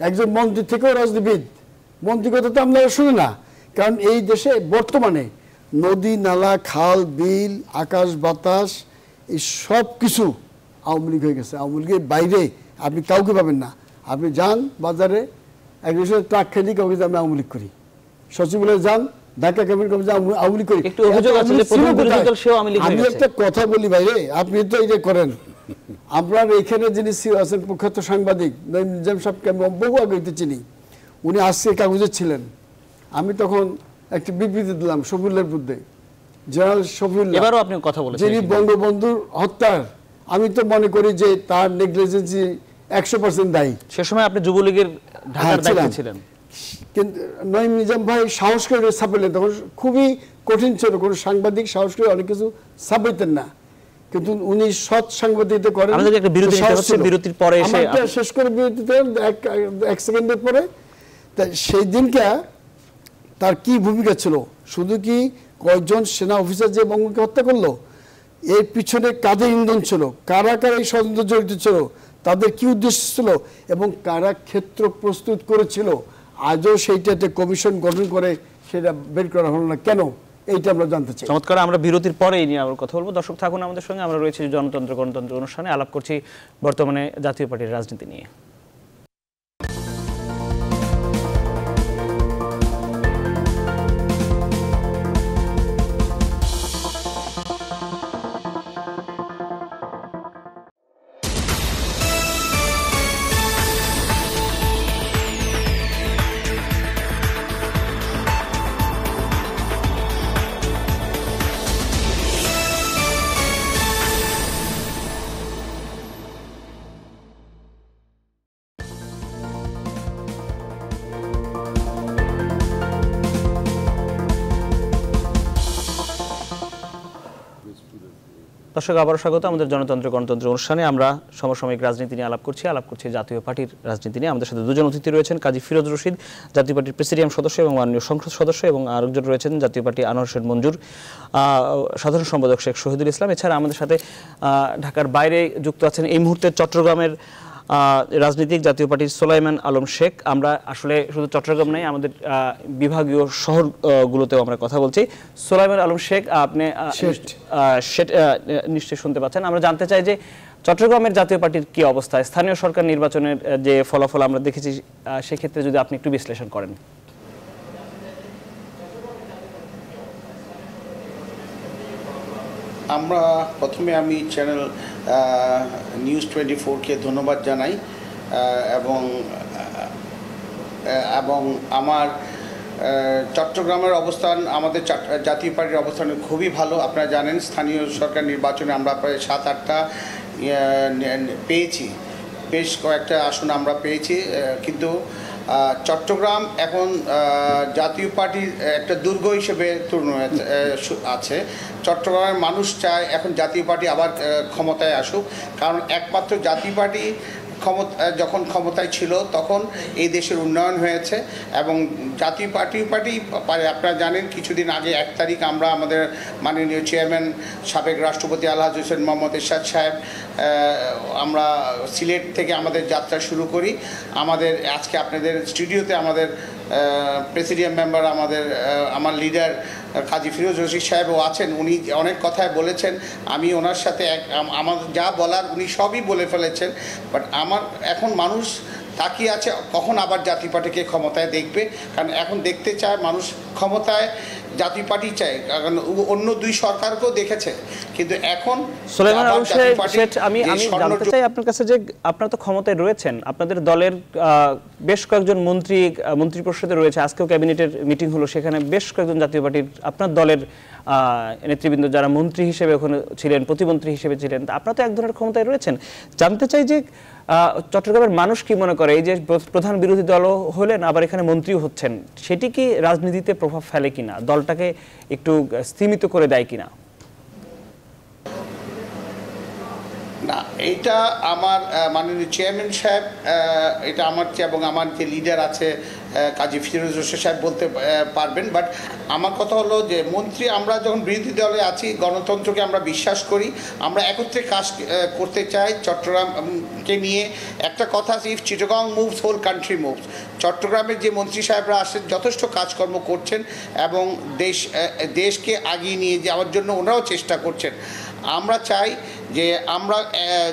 একজন মন্ত্রী থেকেও রাজনীতিবিদ, মন্ত্রী কথা তো আমরা শুনি না। কারণ এই দেশে বর্তমানে নদী নালা, খাল বিল, আকাশ বাতাস, এই সব কিছু আওয়ামী লীগ হয়ে গেছে। আওয়ামী লীগের বাইরে আপনি কাউকে পাবেন না। আপনি যান বাজারে, একজন ট্রাক খেলি কাউকে আমি আওয়ামী লীগ করি, সচিবালয়ে যান, ঢাকা ক্যাবিনেট কমিটি আওয়ামী লীগ করি। আমি একটা কথা বলি ভাইরে, আপনি তো এই যে করেন, আপনার এখানে যিনি আছেন প্রখ্যাত সাংবাদিক নঈম নিজাম সাহেবকে আমি বহু আগে চিনি, উনি আজকে কাগজে ছিলেন। আমি তখন একটি বিবৃতি দিলাম শফিউল্লাহর বিরুদ্ধে, জেনারেল শফিউল্লাহ, এবারও আপনি কথা বলেছেন, যিনি বঙ্গবন্ধুর হত্যার, আমি তো মনে করি যে তার নেগলিজেন্সি 100% দায়ী। সে সময় আপনি যুবলীগের ঢাকার দায়িত্বে ছিলেন, কিন্তু নঈম নিজাম ভাই সাহস করে ছাপাইলেন। তখন খুবই কঠিন ছিল, কোনো সাংবাদিক সাহস করে অনেক কিছু ছাপাইতেন না, কিন্তু উনি সৎ সাংবাদিকতা করেন। বিরতির পরে শেষ করে বিরতিতে 1 সেকেন্ডের পরে, সেই দিনটা তার কি ভূমিকা ছিল, শুধু কি কয়েকজন সেনা অফিসার যে বঙ্গকে হত্যা করলো, এর পিছনে কাদের ইন্ধন ছিল, কারা কারা এই ষড়যন্ত্র জড়িত ছিল, তাদের কি উদ্দেশ্য ছিল, এবং কারা ক্ষেত্র প্রস্তুত করেছিল, আজও সেইটা একটা কমিশন গঠন করে সেটা বের করা হলো না কেন, এইটা আমরা জানতে চাই। চমৎকার। আমরা বিরতির পরে এই নিয়ে আবার কথা বলবো। দর্শক থাকুন আমাদের সঙ্গে। আমরা রয়েছি জনতন্ত্র গণতন্ত্র অনুষ্ঠানে, আলাপ করছি বর্তমানে জাতীয় পার্টির রাজনীতি নিয়ে। দর্শক আবারও স্বাগত আমাদের জনতন্ত্র গণতন্ত্র অনুষ্ঠানে। আমরা সমসাময়িক রাজনীতি নিয়ে আলাপ করছি জাতীয় পার্টির রাজনীতি নিয়ে। আমাদের সাথে দুজন অতিথি রয়েছেন, কাজী ফিরোজ রশিদ, জাতীয় পার্টির প্রেসিডিয়াম সদস্য এবং মাননীয় সংসদ সদস্য, এবং আরেকজন রয়েছেন জাতীয় পার্টি আনোয়ার হোসেন মঞ্জুর, সাধারণ সম্পাদক শেখ শহীদুল ইসলাম। এছাড়া আমাদের সাথে ঢাকার বাইরে যুক্ত আছেন এই মুহূর্তে চট্টগ্রামের রাজনীতিক জাতীয় পার্টির সোলাইমান আলম শেখ। আমরা আসলে শুধু চট্টগ্রাম নাই, আমাদের বিভাগীয় শহরগুলোতেও আমরা কথা বলছি। সোলাইমান আলম শেখ, আপনি নিশ্চয়ই শুনতে পাচ্ছেন। আমরা জানতে চাই যে চট্টগ্রামের জাতীয় পার্টির কি অবস্থা, স্থানীয় সরকার নির্বাচনের যে ফলাফল আমরা দেখেছি, সেক্ষেত্রে যদি আপনি একটু বিশ্লেষণ করেন। আমরা প্রথমে আমি চ্যানেল নিউজ 24-কে ধন্যবাদ জানাই এবং আমার চট্টগ্রামের অবস্থান আমাদের জাতীয় পার্টির অবস্থান খুবই ভালো। আপনারা জানেন স্থানীয় সরকার নির্বাচনে আমরা প্রায় 7-8টা পেয়েছি, বেশ কয়েকটা আসন আমরা পেয়েছি, কিন্তু চট্টগ্রাম এখন জাতীয় পার্টির একটা দুর্গ হিসেবে আছে। চট্টগ্রামের মানুষ চায় এখন জাতীয় পার্টি আবার ক্ষমতায় আসুক, কারণ একমাত্র জাতীয় পার্টি যখন ক্ষমতায় ছিল তখন এই দেশের উন্নয়ন হয়েছে এবং জাতীয় পার্টি আপনারা জানেন কিছুদিন আগে 1 তারিখ আমরা আমাদের মাননীয় চেয়ারম্যান সাবেক রাষ্ট্রপতি আলহাজ হোসেন মোহাম্মদ এরশাদ সাহেব আমরা সিলেট থেকে আমাদের যাত্রা শুরু করি। আমাদের আজকে আপনাদের স্টুডিওতে আমাদের প্রেসিডিয়াম মেম্বার আমার লিডার কাজী ফিরোজ রশিদ সাহেবও আছেন। উনি অনেক কথাই বলেছেন, আমি ওনার সাথে আমার যা বলার উনি সবই বলে ফেলেছেন। বাট আমার এখন মানুষ তাকিয়ে আছে কখন আবার জাতীয় পার্টিকে ক্ষমতায় দেখবে, কারণ এখন দেখতে চায় মানুষ ক্ষমতায় জাতীয় পার্টি চায়, কারণ অন্য 2 সরকারকেও দেখেছে, কিন্তু এখন সুলাইমান আলম শেঠ, আমি জানতে চাই আপনার কাছে যে আপনারা তো ক্ষমতায় রয়েছেন, আপনাদের দলের বেশ কয়েকজন মন্ত্রী পরিষদে রয়েছে, আজকেও ক্যাবিনেটের মিটিং হলো, সেখানে বেশ কয়েকজন জাতীয় পার্টির আপনার দলের নেতৃবৃন্দ যারা মন্ত্রী হিসেবে ওখানে ছিলেন, প্রতিমন্ত্রী হিসেবে ছিলেন, আপনারা তো এক ধরনের ক্ষমতায় রয়েছেন। জানতে চাই যে চট্টগ্রামের মানুষ কি মনে করে, এই যে প্রধান বিরোধী দলও হলেন আবার এখানে মন্ত্রীও হচ্ছেন, সেটি কি রাজনীতিতে প্রভাব ফেলে কিনা, দলটাকে একটু স্তীমিত করে দেয় কিনা? না, এটা আমার মাননীয় চেয়ারম্যান সাহেব, এটা আমার এবং আমার যে লিডার আছে কাজী ফিরোজ রশিদ সাহেব বলতে পারবেন। বাট আমার কথা হলো যে মন্ত্রী, আমরা যখন বিরোধী দলে আছি, গণতন্ত্রকে আমরা বিশ্বাস করি, আমরা একত্রে কাজ করতে চাই। চট্টগ্রামকে নিয়ে একটা কথা আছে, if Chittagong moves whole country moves. চট্টগ্রামের যে মন্ত্রী সাহেবরা আসেন যথেষ্ট কাজকর্ম করছেন এবং দেশকে আগিয়ে নিয়ে যাওয়ার জন্য ওনারাও চেষ্টা করছেন। আমরা চাই যে আমরা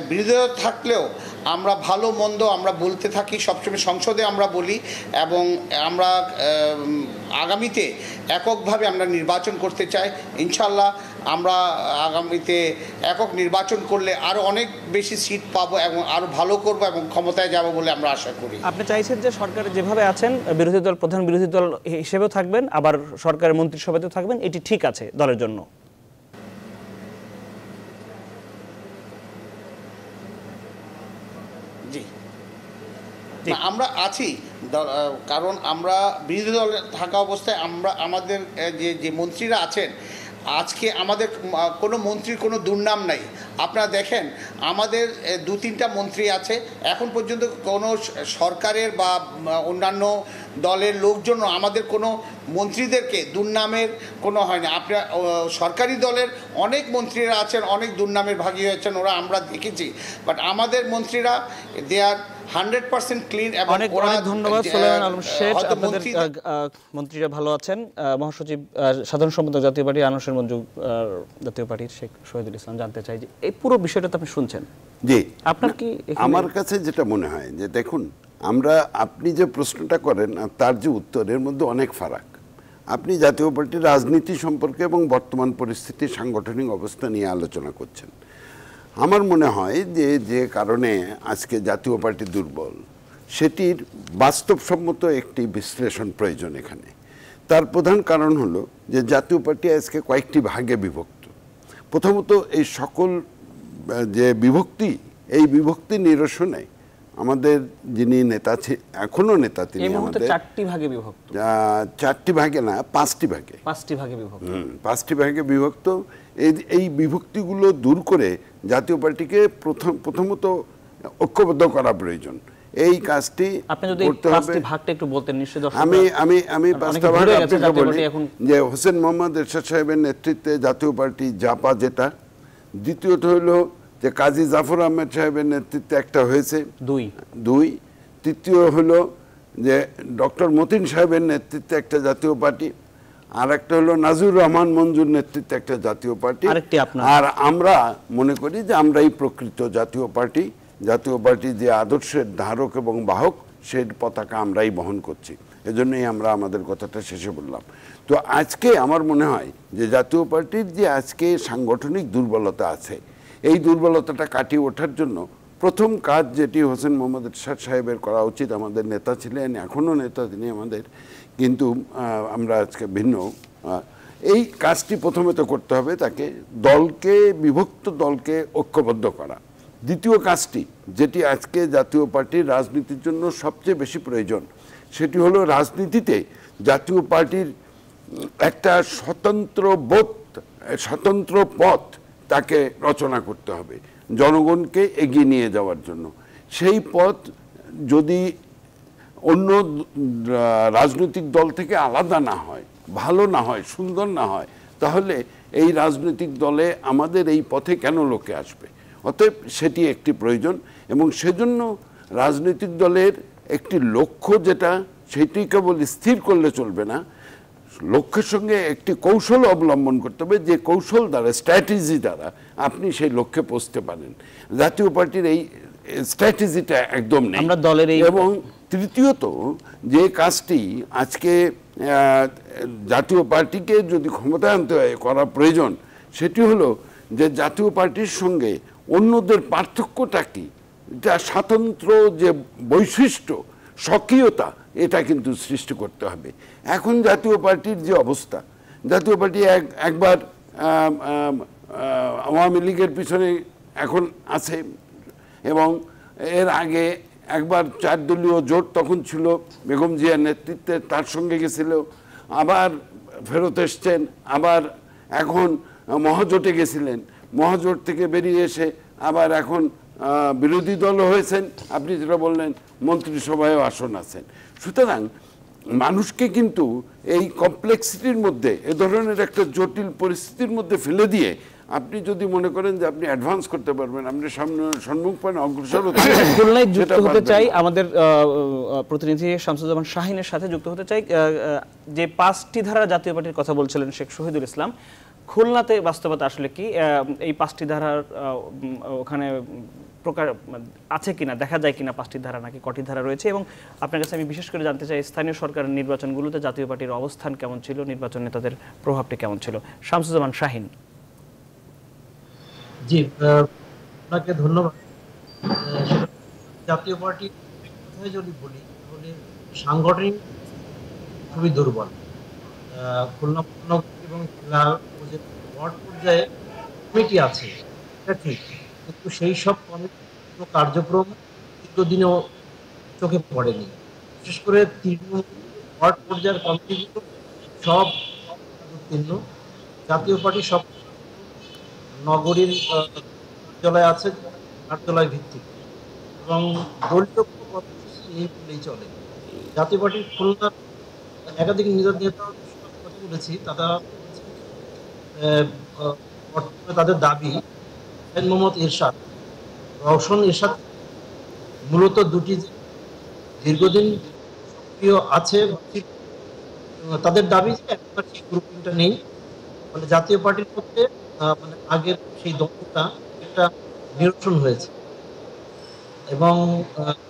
বিরোধী দল থাকলেও আমরা ভালো মন্দ আমরা বলতে থাকি, সবসময় সংসদে আমরা বলি, এবং আমরা আগামীতে এককভাবে আমরা নির্বাচন করতে চাই। ইনশাল্লাহ আমরা আগামীতে একক নির্বাচন করলে আরও অনেক বেশি সিট পাবো এবং আরও ভালো করব এবং ক্ষমতায় যাব বলে আমরা আশা করি। আপনি চাইছেন যে সরকারে যেভাবে আছেন বিরোধী দল, প্রধান বিরোধী দল হিসেবেও থাকবেন, আবার সরকারের মন্ত্রিসভাতেও থাকবেন, এটি ঠিক আছে দলের জন্য? আমরা আছি, কারণ আমরা বিরোধী দলে থাকা অবস্থায় আমাদের যে মন্ত্রীরা আছেন, আজকে আমাদের কোনো মন্ত্রীর কোনো দুর্নাম নাই। আপনারা দেখেন আমাদের 2-3টা মন্ত্রী আছে, এখন পর্যন্ত কোনো সরকারের বা অন্যান্য দলের লোকজন আমাদের কোনো মন্ত্রীদেরকে দুর্নামের কোনো হয় না। আপনার সরকারি দলের অনেক মন্ত্রীরা আছেন, অনেক দুর্নামের ভাগী হয়েছেন, ওরা আমরা দেখেছি। বাট আমাদের মন্ত্রীরা দে আর 100% ক্লিন। অনেক ধন্যবাদ সুলাইমান আলম শেঠ। আপনাদের মন্ত্রীরা ভালো আছেন। মহাসচিব সাধারণ সম্পাদক জাতীয় পার্টি আনোয়ার মঞ্জু জাতীয় পার্টির শেখ শহীদুল ইসলাম, জানতে চাই যে এই পুরো বিষয়টা তো আপনি শুনছেন, জি, আপনার কি আমার কাছে যেটা মনে হয় যে দেখুন, আপনি যে প্রশ্নটা করেন আর তার যে উত্তরের মধ্যে অনেক ফারাক। আপনি জাতীয় পার্টির রাজনীতি সম্পর্কে এবং বর্তমান পরিস্থিতির সাংগঠনিক অবস্থা নিয়ে আলোচনা করছেন। আমার মনে হয় যে কারণে আজকে জাতীয় পার্টি দুর্বল, সেটির বাস্তবসম্মত একটি বিশ্লেষণ প্রয়োজন এখানে। তার প্রধান কারণ হলো যে জাতীয় পার্টি আজকে কয়েকটি ভাগে বিভক্ত। প্রথমত এই সকল যে বিভক্তি, এই বিভক্তি নিরসনে আমাদের যিনি নেতা এখনো নেতা, তিনি আমাদের 4টি ভাগে বিভক্ত। 4টি ভাগে না, 5টি ভাগে, 5টি ভাগে বিভক্ত। 5টি ভাগে বিভক্ত। এই বিভক্তিগুলো দূর করে জাতীয় পার্টিকে প্রথমত ঐক্যবদ্ধ করা প্রয়োজন। এই কাজটি আপনি যদি 5টি ভাগটা একটু বলতেন নিশ্চয়ই। আমি 5টা ভাগ আপনাকে বলি যে হোসেন মোহাম্মদ এরশাদ সাহেবের নেতৃত্বে জাতীয় পার্টি জাপা যেটা, দ্বিতীয়ত হলো যে কাজী জাফর আহমেদ সাহেবের নেতৃত্বে একটা হয়েছে 2, তৃতীয় হলো যে ডক্টর মতিন সাহেবের নেতৃত্বে একটা জাতীয় পার্টি, আর একটা হলো নাজির রহমান মঞ্জুর নেতৃত্বে একটা জাতীয় পার্টি, আর আমরা মনে করি যে আমরাই প্রকৃত জাতীয় পার্টি। জাতীয় পার্টি যে আদর্শের ধারক এবং বাহক, সেই পতাকা আমরাই বহন করছি। এজন্যই আমরা আমাদের কথাটা শেষে বললাম। তো আজকে আমার মনে হয় যে জাতীয় পার্টির যে আজকে সাংগঠনিক দুর্বলতা আছে, এই দুর্বলতাটা কাটিয়ে ওঠার জন্য প্রথম কাজ যেটি হোসেন মোহাম্মদ এরশাদ সাহেবের করা উচিত, আমাদের নেতা ছিলেন, এখনও নেতা তিনি আমাদের, কিন্তু আমরা আজকে ভিন্ন, এই কাজটি প্রথমে তো করতে হবে তাকে দলকে, বিভক্ত দলকে ঐক্যবদ্ধ করা। দ্বিতীয় কাজটি যেটি আজকে জাতীয় পার্টির রাজনীতির জন্য সবচেয়ে বেশি প্রয়োজন, সেটি হলো রাজনীতিতে জাতীয় পার্টির একটা স্বতন্ত্র পথ তাকে রচনা করতে হবে জনগণকে এগিয়ে নিয়ে যাওয়ার জন্য। সেই পথ যদি অন্য রাজনৈতিক দল থেকে আলাদা না হয়, ভালো না হয়, সুন্দর না হয়, তাহলে এই রাজনৈতিক দলে আমাদের এই পথে কেন লোকে আসবে? অতএব সেটি একটি প্রয়োজন, এবং সেজন্য রাজনৈতিক দলের একটি লক্ষ্য যেটা, সেটি কেবল স্থির করলে চলবে না, লক্ষ্যের সঙ্গে একটি কৌশল অবলম্বন করতে হবে, যে কৌশল দ্বারা, স্ট্র্যাটেজি দ্বারা আপনি সেই লক্ষ্যে পৌঁছতে পারেন। জাতীয় পার্টির এই স্ট্র্যাটেজিটা একদম নেই। এবং তৃতীয়ত যে কাজটি আজকে জাতীয় পার্টিকে যদি ক্ষমতায় আনতে হয় করা প্রয়োজন, সেটি হলো যে জাতীয় পার্টির সঙ্গে অন্যদের পার্থক্যটা কি, যা স্বাতন্ত্র যে বৈশিষ্ট্য, স্বকীয়তা, এটা কিন্তু সৃষ্টি করতে হবে। এখন জাতীয় পার্টির যে অবস্থা, জাতীয় পার্টি একবার আওয়ামী লীগের পিছনে এখন আছে, এবং এর আগে একবার 4 দলীয় জোট তখন ছিল বেগম জিয়ার নেতৃত্বে, তার সঙ্গে গেছিল, আবার ফেরত এসছেন, আবার এখন মহাজোটে গেছিলেন, মহাজোট থেকে বেরিয়ে এসে আবার এখন বিরোধী দলও হয়েছেন, আপনি যেটা বললেন মন্ত্রিসভায়ও আসন আছেন। সুতরাং মানুষকে কিন্তু এই কমপ্লেক্সিটির মধ্যে, এ ধরনের একটা জটিল পরিস্থিতির মধ্যে ফেলে দিয়ে আপনি যদি মনে করেন যে আপনি অ্যাডভান্স করতে পারবেন, আপনি সম্মুখপানে অগ্রসর হতে খুলনায় যুক্ত হতে চাই, আমাদের প্রতিনিধি শামসুজ্জামান শাহিনের সাথে যুক্ত হতে চাই। যে 5টি ধারা জাতীয় পার্টির কথা বলছিলেন শেখ শহীদুল ইসলাম, খুলনাতে বাস্তবতা আসলে কি? এই 5টি ধারার ওখানে প্রকার আছে কিনা, দেখা যায় কিনা 5টি ধারা, নাকি কটি ধারা রয়েছে? এবং আপনার কাছে আমি বিশেষ করে জানতে চাই, স্থানীয় সরকারের নির্বাচনগুলোতে জাতীয় পার্টির অবস্থান কেমন ছিল, নির্বাচনে তাদের প্রভাবটি কেমন ছিল? শামসুজ্জামান শাহিন। জি, আপনাকে ধন্যবাদ। জাতীয় পার্টি কথায় যদি বলি তাহলে সাংগঠনিক খুবই দুর্বল। খুলনা এবং জেলা ওয়ার্ড পর্যায়ে কমিটি আছে, এটা ঠিক, কিন্তু সেই সব কমিটির কার্যক্রম দীর্ঘদিনেও চোখে পড়েনি। বিশেষ করে তৃণমূল ওয়ার্ড পর্যায়ের কমিটিগুলো সব উত্তীর্ণ। জাতীয় পার্টি সব নগরীর কার্যালয় আছে, কার্যালয় ভিত্তিক, এবং দলীয় এই বলেই চলে। জাতীয় পার্টির খুলনা একাধিক নেতা কথা বলেছি, তারা বর্তমানে তাদের দাবি হোসেন মোহাম্মদ এরশাদ, রওশন এরশাদ মূলত দুটি দীর্ঘদিন সক্রিয় আছে, তাদের দাবি যে একবার সেই গ্রুপিংটা নেই, মানে জাতীয় পার্টির মধ্যে মানে আগের সেই দক্ষতা একটা নিরসন হয়েছে। এবং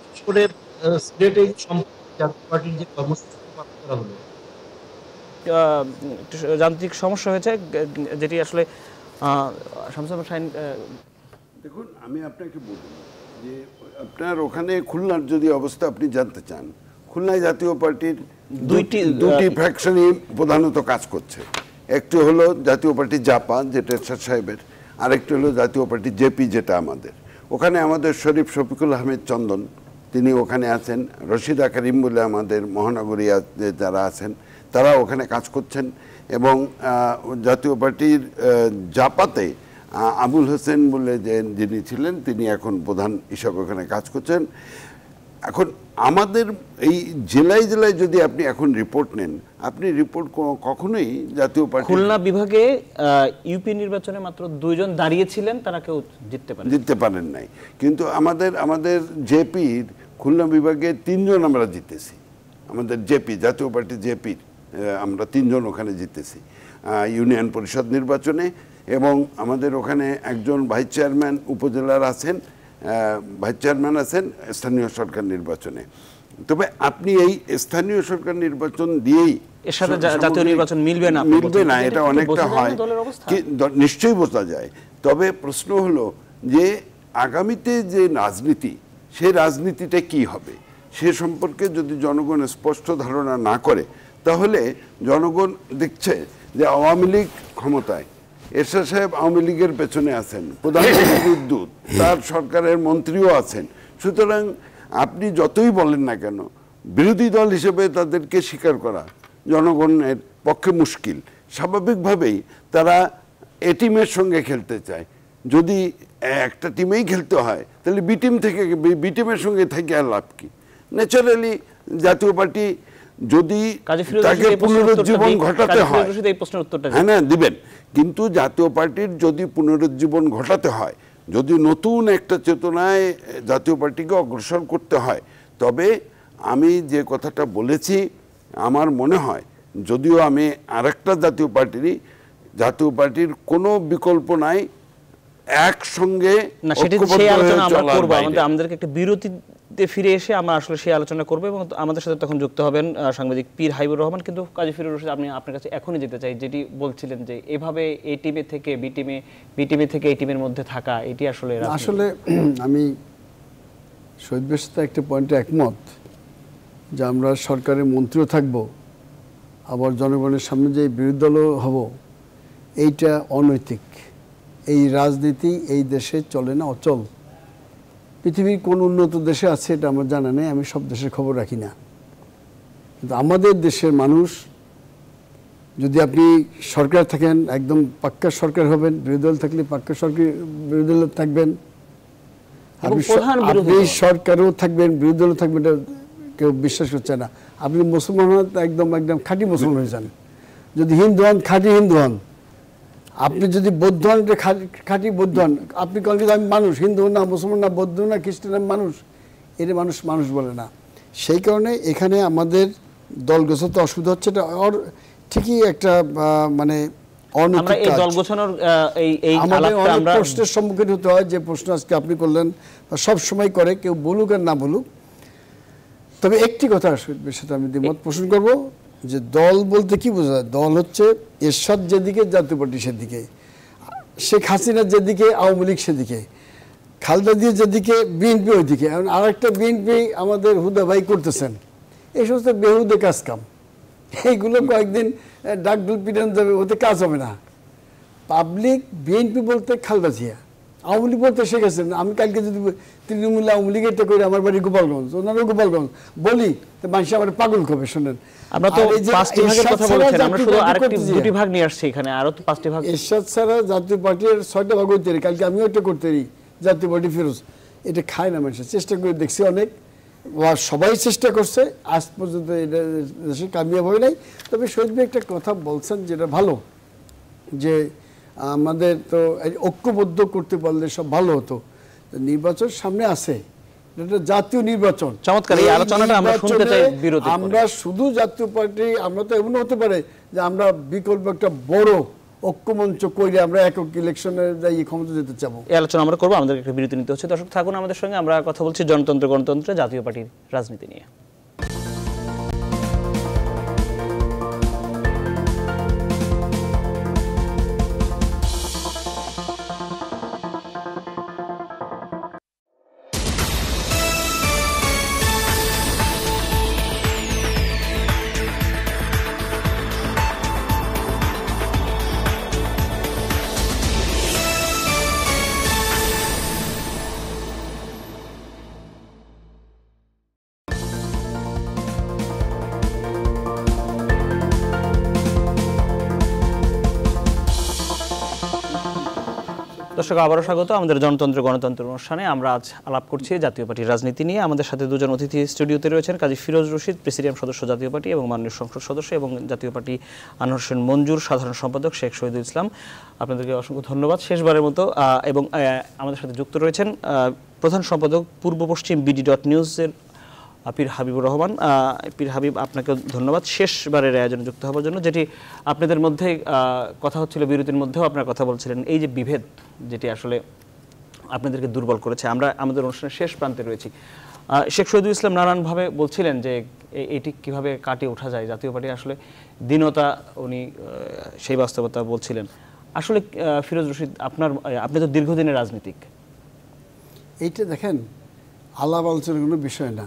বিশেষ করে সিলেটে জাতীয় পার্টির যে কর্মসূচি পালন করা হলো, যান্ত্রিক সমস্যা হয়েছে, যেটি আসলে শামসুজ্জামান শাহিন। দেখুন, আমি আপনাকে বলব যে আপনার ওখানে খুলনার যদি অবস্থা আপনি জানতে চান, খুলনায় জাতীয় পার্টির দুটি ফ্যাকশনই প্রধানত কাজ করছে। একটি হলো জাতীয় পার্টি জাপা, যেটা এরশাদ সাহেবের, আরেকটি হলো জাতীয় পার্টি জেপি, যেটা আমাদের। ওখানে আমাদের শরীফ শফিকুল আহমেদ চন্দন, তিনি ওখানে আছেন, রশিদা করিম বলে আমাদের মহানগরী যারা আছেন, তারা ওখানে কাজ করছেন। এবং জাতীয় পার্টির জাপাতে আবুল হোসেন বলে যিনি ছিলেন, তিনি এখন প্রধান হিসাবে ওখানে কাজ করছেন। এখন আমাদের এই জেলায় জেলায় যদি আপনি এখন রিপোর্ট নেন, আপনি রিপোর্ট কখনোই জাতীয় পার্টি খুলনা বিভাগে ইউপি নির্বাচনে মাত্র 2 জন দাঁড়িয়েছিলেন, তারা কেউ জিততে পারেন নাই। কিন্তু আমাদের জেপির খুলনা বিভাগে 3 জন আমরা জিতেছি। আমাদের জেপি, জাতীয় পার্টি জেপির আমরা 3 জন ওখানে জিতেছি ইউনিয়ন পরিষদ নির্বাচনে। এবং আমাদের ওখানে একজন ভাইস চেয়ারম্যান উপজেলার আছেন, ভাইস চেয়ারম্যান আছেন স্থানীয় সরকার নির্বাচনে। তবে আপনি এই স্থানীয় সরকার নির্বাচন দিয়েই এর সাথে জাতীয় নির্বাচন মিলবে না, এটা অনেকটা হয়, নিশ্চয়ই বোঝা যায়। তবে প্রশ্ন হলো যে আগামীতে যে রাজনীতি, সেই রাজনীতিটা কি হবে সে সম্পর্কে যদি জনগণ স্পষ্ট ধারণা না করে, তাহলে জনগণ দেখছে যে আওয়ামী লীগ ক্ষমতায়, এরশাদ সাহেব আওয়ামী লীগের পেছনে আছেন, প্রধানমন্ত্রীর দূত, তার সরকারের মন্ত্রীও আছেন। সুতরাং আপনি যতই বলেন না কেন, বিরোধী দল হিসেবে তাদেরকে স্বীকার করা জনগণের পক্ষে মুশকিল। স্বাভাবিকভাবেই তারা এ টিমের সঙ্গে খেলতে চায়। যদি একটা টিমেই খেলতে হয় তাহলে বি টিমের সঙ্গে থেকে আর লাভ কি? ন্যাচারালি জাতীয় পার্টি যদি তাকে পুনরুজ্জীবন ঘটাতে হয়, হ্যাঁ না দিবেন, কিন্তু জাতীয় পার্টির যদি পুনরুজ্জীবন ঘটাতে হয়, যদি নতুন একটা চেতনায় জাতীয় পার্টিকে অগ্রসর করতে হয়, তবে আমি যে কথাটা বলেছি আমার মনে হয়, যদিও আমি আরেকটা জাতীয় পার্টির কোনো বিকল্প নাই, একসঙ্গে আমাদেরকে একটা বিরতিতে ফিরে এসে আমরা আসলে সেই আলোচনা করবো এবং আমাদের সাথে তখন যুক্ত হবেন সাংবাদিক পীর হাবিবুর রহমান। কিন্তু কাজী ফিরোজ রশিদ, আমি আপনার কাছে এখনই যেতে চাই, যেটি বলছিলেন যে এভাবে এই টিমে থেকে বি টিমে থেকে এই টিমের মধ্যে থাকা, এটি আসলে আমি শহীদ ভাইয়ের সাথে একটা পয়েন্টে একমত যে আমরা সরকারের মন্ত্রীও থাকবো, আবার জনগণের সামনে যে বিরোধী দলও হব, এইটা অনৈতিক। এই রাজনীতি এই দেশে চলে না, অচল। পৃথিবীর কোন উন্নত দেশে আছে এটা আমার জানা নেই, আমি সব দেশের খবর রাখি না। কিন্তু আমাদের দেশের মানুষ, যদি আপনি সরকার থাকেন একদম পাক্কা সরকার হবেন, বিরোধী দল থাকলে পাক্কা সরকার বিরোধী দল থাকবেন, আপনি সরকারও থাকবেন বিরোধী দলও থাকবেন, এটা কেউ বিশ্বাস করছে না। আপনি মুসলমান হন, একদম খাঁটি মুসলমান হয়ে যান। যদি হিন্দু হন, খাঁটি হিন্দু হন। আপনি যদি বৌদ্ধ হন, খাঁটি বৌদ্ধ হন। আপনি কন আমি মানুষ, হিন্দু না, মুসলমান না, বৌদ্ধ না, খ্রিস্টান, মানুষ, এটা মানুষ বলে না। সেই কারণে এখানে আমাদের দল গোছাতে অসুবিধা হচ্ছে। এটা ঠিকই একটা মানে অনৈতিক কাজ। আমাদের অনেক প্রশ্নের সম্মুখীন হতে হয়, যে প্রশ্ন আজকে আপনি করলেন, সব সময় করে, কেউ বলুক আর না বলুক। তবে একটি কথা সাথে আমি দ্বিমত পোষণ করবো, যে দল বলতে কি বোঝা যায়? দল হচ্ছে এরশাদ যেদিকে, জাতীয় পার্টি সেদিকে, শেখ হাসিনা যেদিকে, আওয়ামী লীগ সেদিকে, খালেদা জিয়া যেদিকে, বিএনপি ওইদিকে। এখন আর একটা বিএনপি আমাদের হুদা ভাই করতেছেন। এই সমস্ত বেহুদে কাজ কাম, এইগুলো কয়েকদিন ডাকডুল পিটান যাবে, ওতে কাজ হবে না। পাবলিক বিএনপি বলতে খালেদা জিয়া, আওয়ামী লীগ বলতে শেখ হাসিনা। আমি কালকে যদি তৃণমূল আওয়ামী লীগ এটা করে, আমার বাড়ি গোপালগঞ্জ, ওনারও গোপালগঞ্জ, বলি তো মানুষ আমার পাগল করবে। শোনেন, আমরা তো 5টি ভাগের কথা বলেছেন, আমরা শুধু আরেকটি 2টি ভাগ নিয়ে আসছি, এখানে আরো 5টি ভাগ। এরশাদ ছাড়া জাতীয় পার্টির 6টা ভাগ হইতে, কালকে আমিও এটা করতে পারি, জাতীয় পার্টি ফিরোজ। এটা খায় না মানুষের, চেষ্টা করে দেখছি অনেক, সবাই চেষ্টা করছে, আজ পর্যন্ত এটা দেশে কামিয়াব হয় নাই। তবে শহীদ ভাই একটা কথা বলছেন যেটা ভালো, যে আমাদের তো ঐক্যবদ্ধ করতে পারলে সব ভালো হতো। নির্বাচন সামনে আছে, এটা জাতীয় নির্বাচন। চমৎকার, এই আলোচনাটা আমরা শুনতে চাই বিরতি। আমরা শুধু জাতীয় পার্টি, আমরা তো এমন হতে পারে যে আমরা বিকল্প একটা বড় ঐক্যমঞ্চ করে আমরা একক ইলেকশনে যাই ক্ষমতা যেতে চাবো। এই আলোচনা আমরা করবো, আমাদের একটা বিরতি নিতে হচ্ছে। দর্শক থাকুন আমাদের সঙ্গে, আমরা কথা বলছি জনতন্ত্র গণতন্ত্র জাতীয় পার্টির রাজনীতি নিয়ে। দর্শক আবারও স্বাগত আমাদের জনতন্ত্র গণতন্ত্র অনুষ্ঠানে। আমরা আজ আলাপ করছি জাতীয় পার্টির রাজনীতি নিয়ে। আমাদের সাথে দুজন অতিথি স্টুডিওতে রয়েছেন, কাজী ফিরোজ রশিদ, প্রেসিডিয়াম সদস্য জাতীয় পার্টি এবং মাননীয় সংসদ সদস্য, এবং জাতীয় পার্টি আনোয়ার হোসেন মঞ্জুর, সাধারণ সম্পাদক শেখ শহীদুল ইসলাম। আপনাদেরকে অসংখ্য ধন্যবাদ শেষবারের মতো। এবং আমাদের সাথে যুক্ত রয়েছেন প্রধান সম্পাদক পূর্ব পশ্চিম BD.News-এর পীর হাবিবুর রহমান। পীর হাবিব, আপনাকে ধন্যবাদ শেষবারের আয়োজনে যুক্ত হওয়ার জন্য। যেটি আপনাদের মধ্যে কথা হচ্ছিল বিরতির মধ্যেও আপনারা কথা বলছিলেন, এই যে বিভেদ যেটি আসলে আপনাদেরকে দুর্বল করেছে। আমরা আমাদের অনুষ্ঠানের শেষ প্রান্তে রয়েছি। শেখ শহীদুল ইসলাম নারায়ণভাবে বলছিলেন যে এটি কিভাবে কাটিয়ে ওঠা যায়, জাতীয় পার্টি আসলে দীনতা, উনি সেই বাস্তবতা বলছিলেন। আসলে ফিরোজ রশিদ, আপনি তো দীর্ঘদিনের রাজনীতিক, এইটা দেখেন আলাপ আলোচনার কোনো বিষয় না,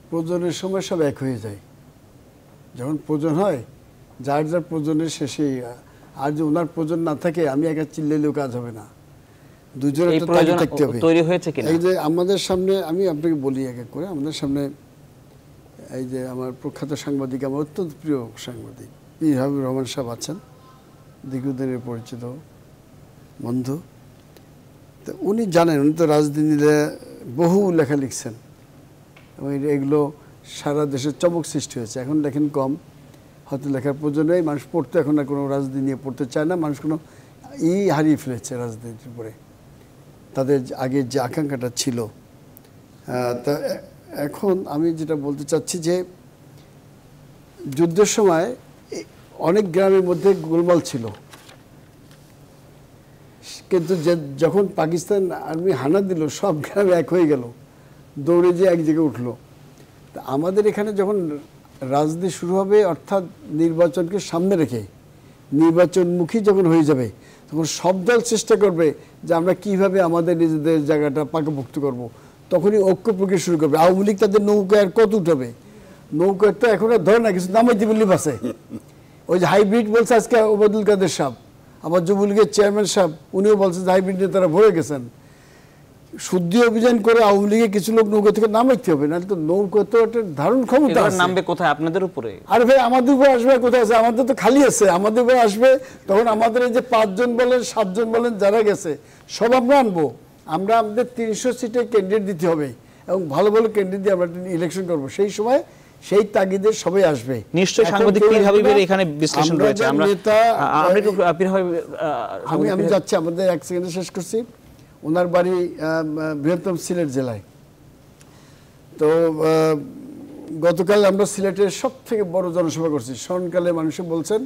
প্রয়োজনের সময় সব এক হয়ে যায়। যখন প্রয়োজন হয় যার যার প্রয়োজনের শেষে, আর যে ওনার প্রয়োজন না থাকে আমি একা চিল্লাইলেও কাজ হবে না, দুজনের একটা তাগিদ থাকতে হবে। তৈরি হয়েছে কিনা? এই যে আমাদের সামনে, আমি আপনাকে বলি এক এক করে, আমাদের সামনে এই যে আমার প্রখ্যাত সাংবাদিক, আমার অত্যন্ত প্রিয় সাংবাদিক পীর হাবিবুর রহমান সাহেব আছেন, দীর্ঘদিনের পরিচিত বন্ধু। তো উনি জানেন, উনি তো রাজনীতিতে বহু লেখা লিখছেন এবং এগুলো সারা দেশে চমক সৃষ্টি হয়েছে। এখন দেখেন কম, হয়তো লেখার প্রয়োজন নেই, মানুষ পড়তে এখন আর কোনো রাজনীতি নিয়ে পড়তে চায় না, মানুষ কোনো হারিয়ে ফেলেছে রাজনীতির উপরে, তাদের আগে যে আকাঙ্ক্ষাটা ছিল। তা এখন আমি যেটা বলতে চাচ্ছি যে যুদ্ধের সময় অনেক গ্রামের মধ্যে গোলমাল ছিল, কিন্তু যখন পাকিস্তান আর্মি হানা দিল সব গ্রামে এক হয়ে গেল, দৌড়ে যে এক জায়গায় উঠলো। তা আমাদের এখানে যখন রাজনীতি শুরু হবে, অর্থাৎ নির্বাচনকে সামনে রেখে নির্বাচনমুখী যখন হয়ে যাবে, তখন সব দল চেষ্টা করবে যে আমরা কিভাবে আমাদের নিজেদের জায়গাটা পাকাপোক্ত করব। তখনই ঐক্য প্রক্রিয়া শুরু করবে। আওয়ামী লীগ তাদের নৌকা আর কত উঠাবে, নৌকা তো এখন আর ধরে না, কিছু নামাইতে বললি বাসে। ওই যে হাইব্রিড বলছে আজকে ওবায়দুল কাদের সাহেব, আবার যুবলীগের চেয়ারম্যান সাহেব, উনিও বলছে যে হাইব্রিড নিয়ে তারা ভরে গেছেন। শুদ্ধি অভিযান করে আওয়ামী লীগের কিছু লোক নৌকা থেকে নামাইতে হবে, নাহলে তো নৌকা তো একটা ধারণ ক্ষমতা আছে। নামবে কোথায়? আপনাদের উপরে। আরে ভাই আমাদের উপরে আসবে কোথায় আছে? আমাদের তো খালি আছে, আমাদের উপরে আসবে। তখন আমাদের এই যে 5 জন বলেন 7 জন বলেন যারা গেছে সব আমরা আনবো। আমরা আমাদের 300 সিটে ক্যান্ডিডেট দিতে হবে এবং ভালো ভালো ক্যান্ডিডেট দিয়ে আমরা ইলেকশন করবো। সেই সময় সেই তাগিদে সবাই আসবে। নিশ্চয়ই সাংবাদিক পীর হাবিবের এখানে বিশ্লেষণ রয়েছে। আমি যাচ্ছি, আমাদের 1 সেকেন্ডে শেষ করছি। ওনার বাড়ি বৃহত্তম সিলেট জেলায়। তো গতকাল আমরা সিলেটের সব থেকে বড় জনসভা করছি। স্মরণকালে মানুষে বলছেন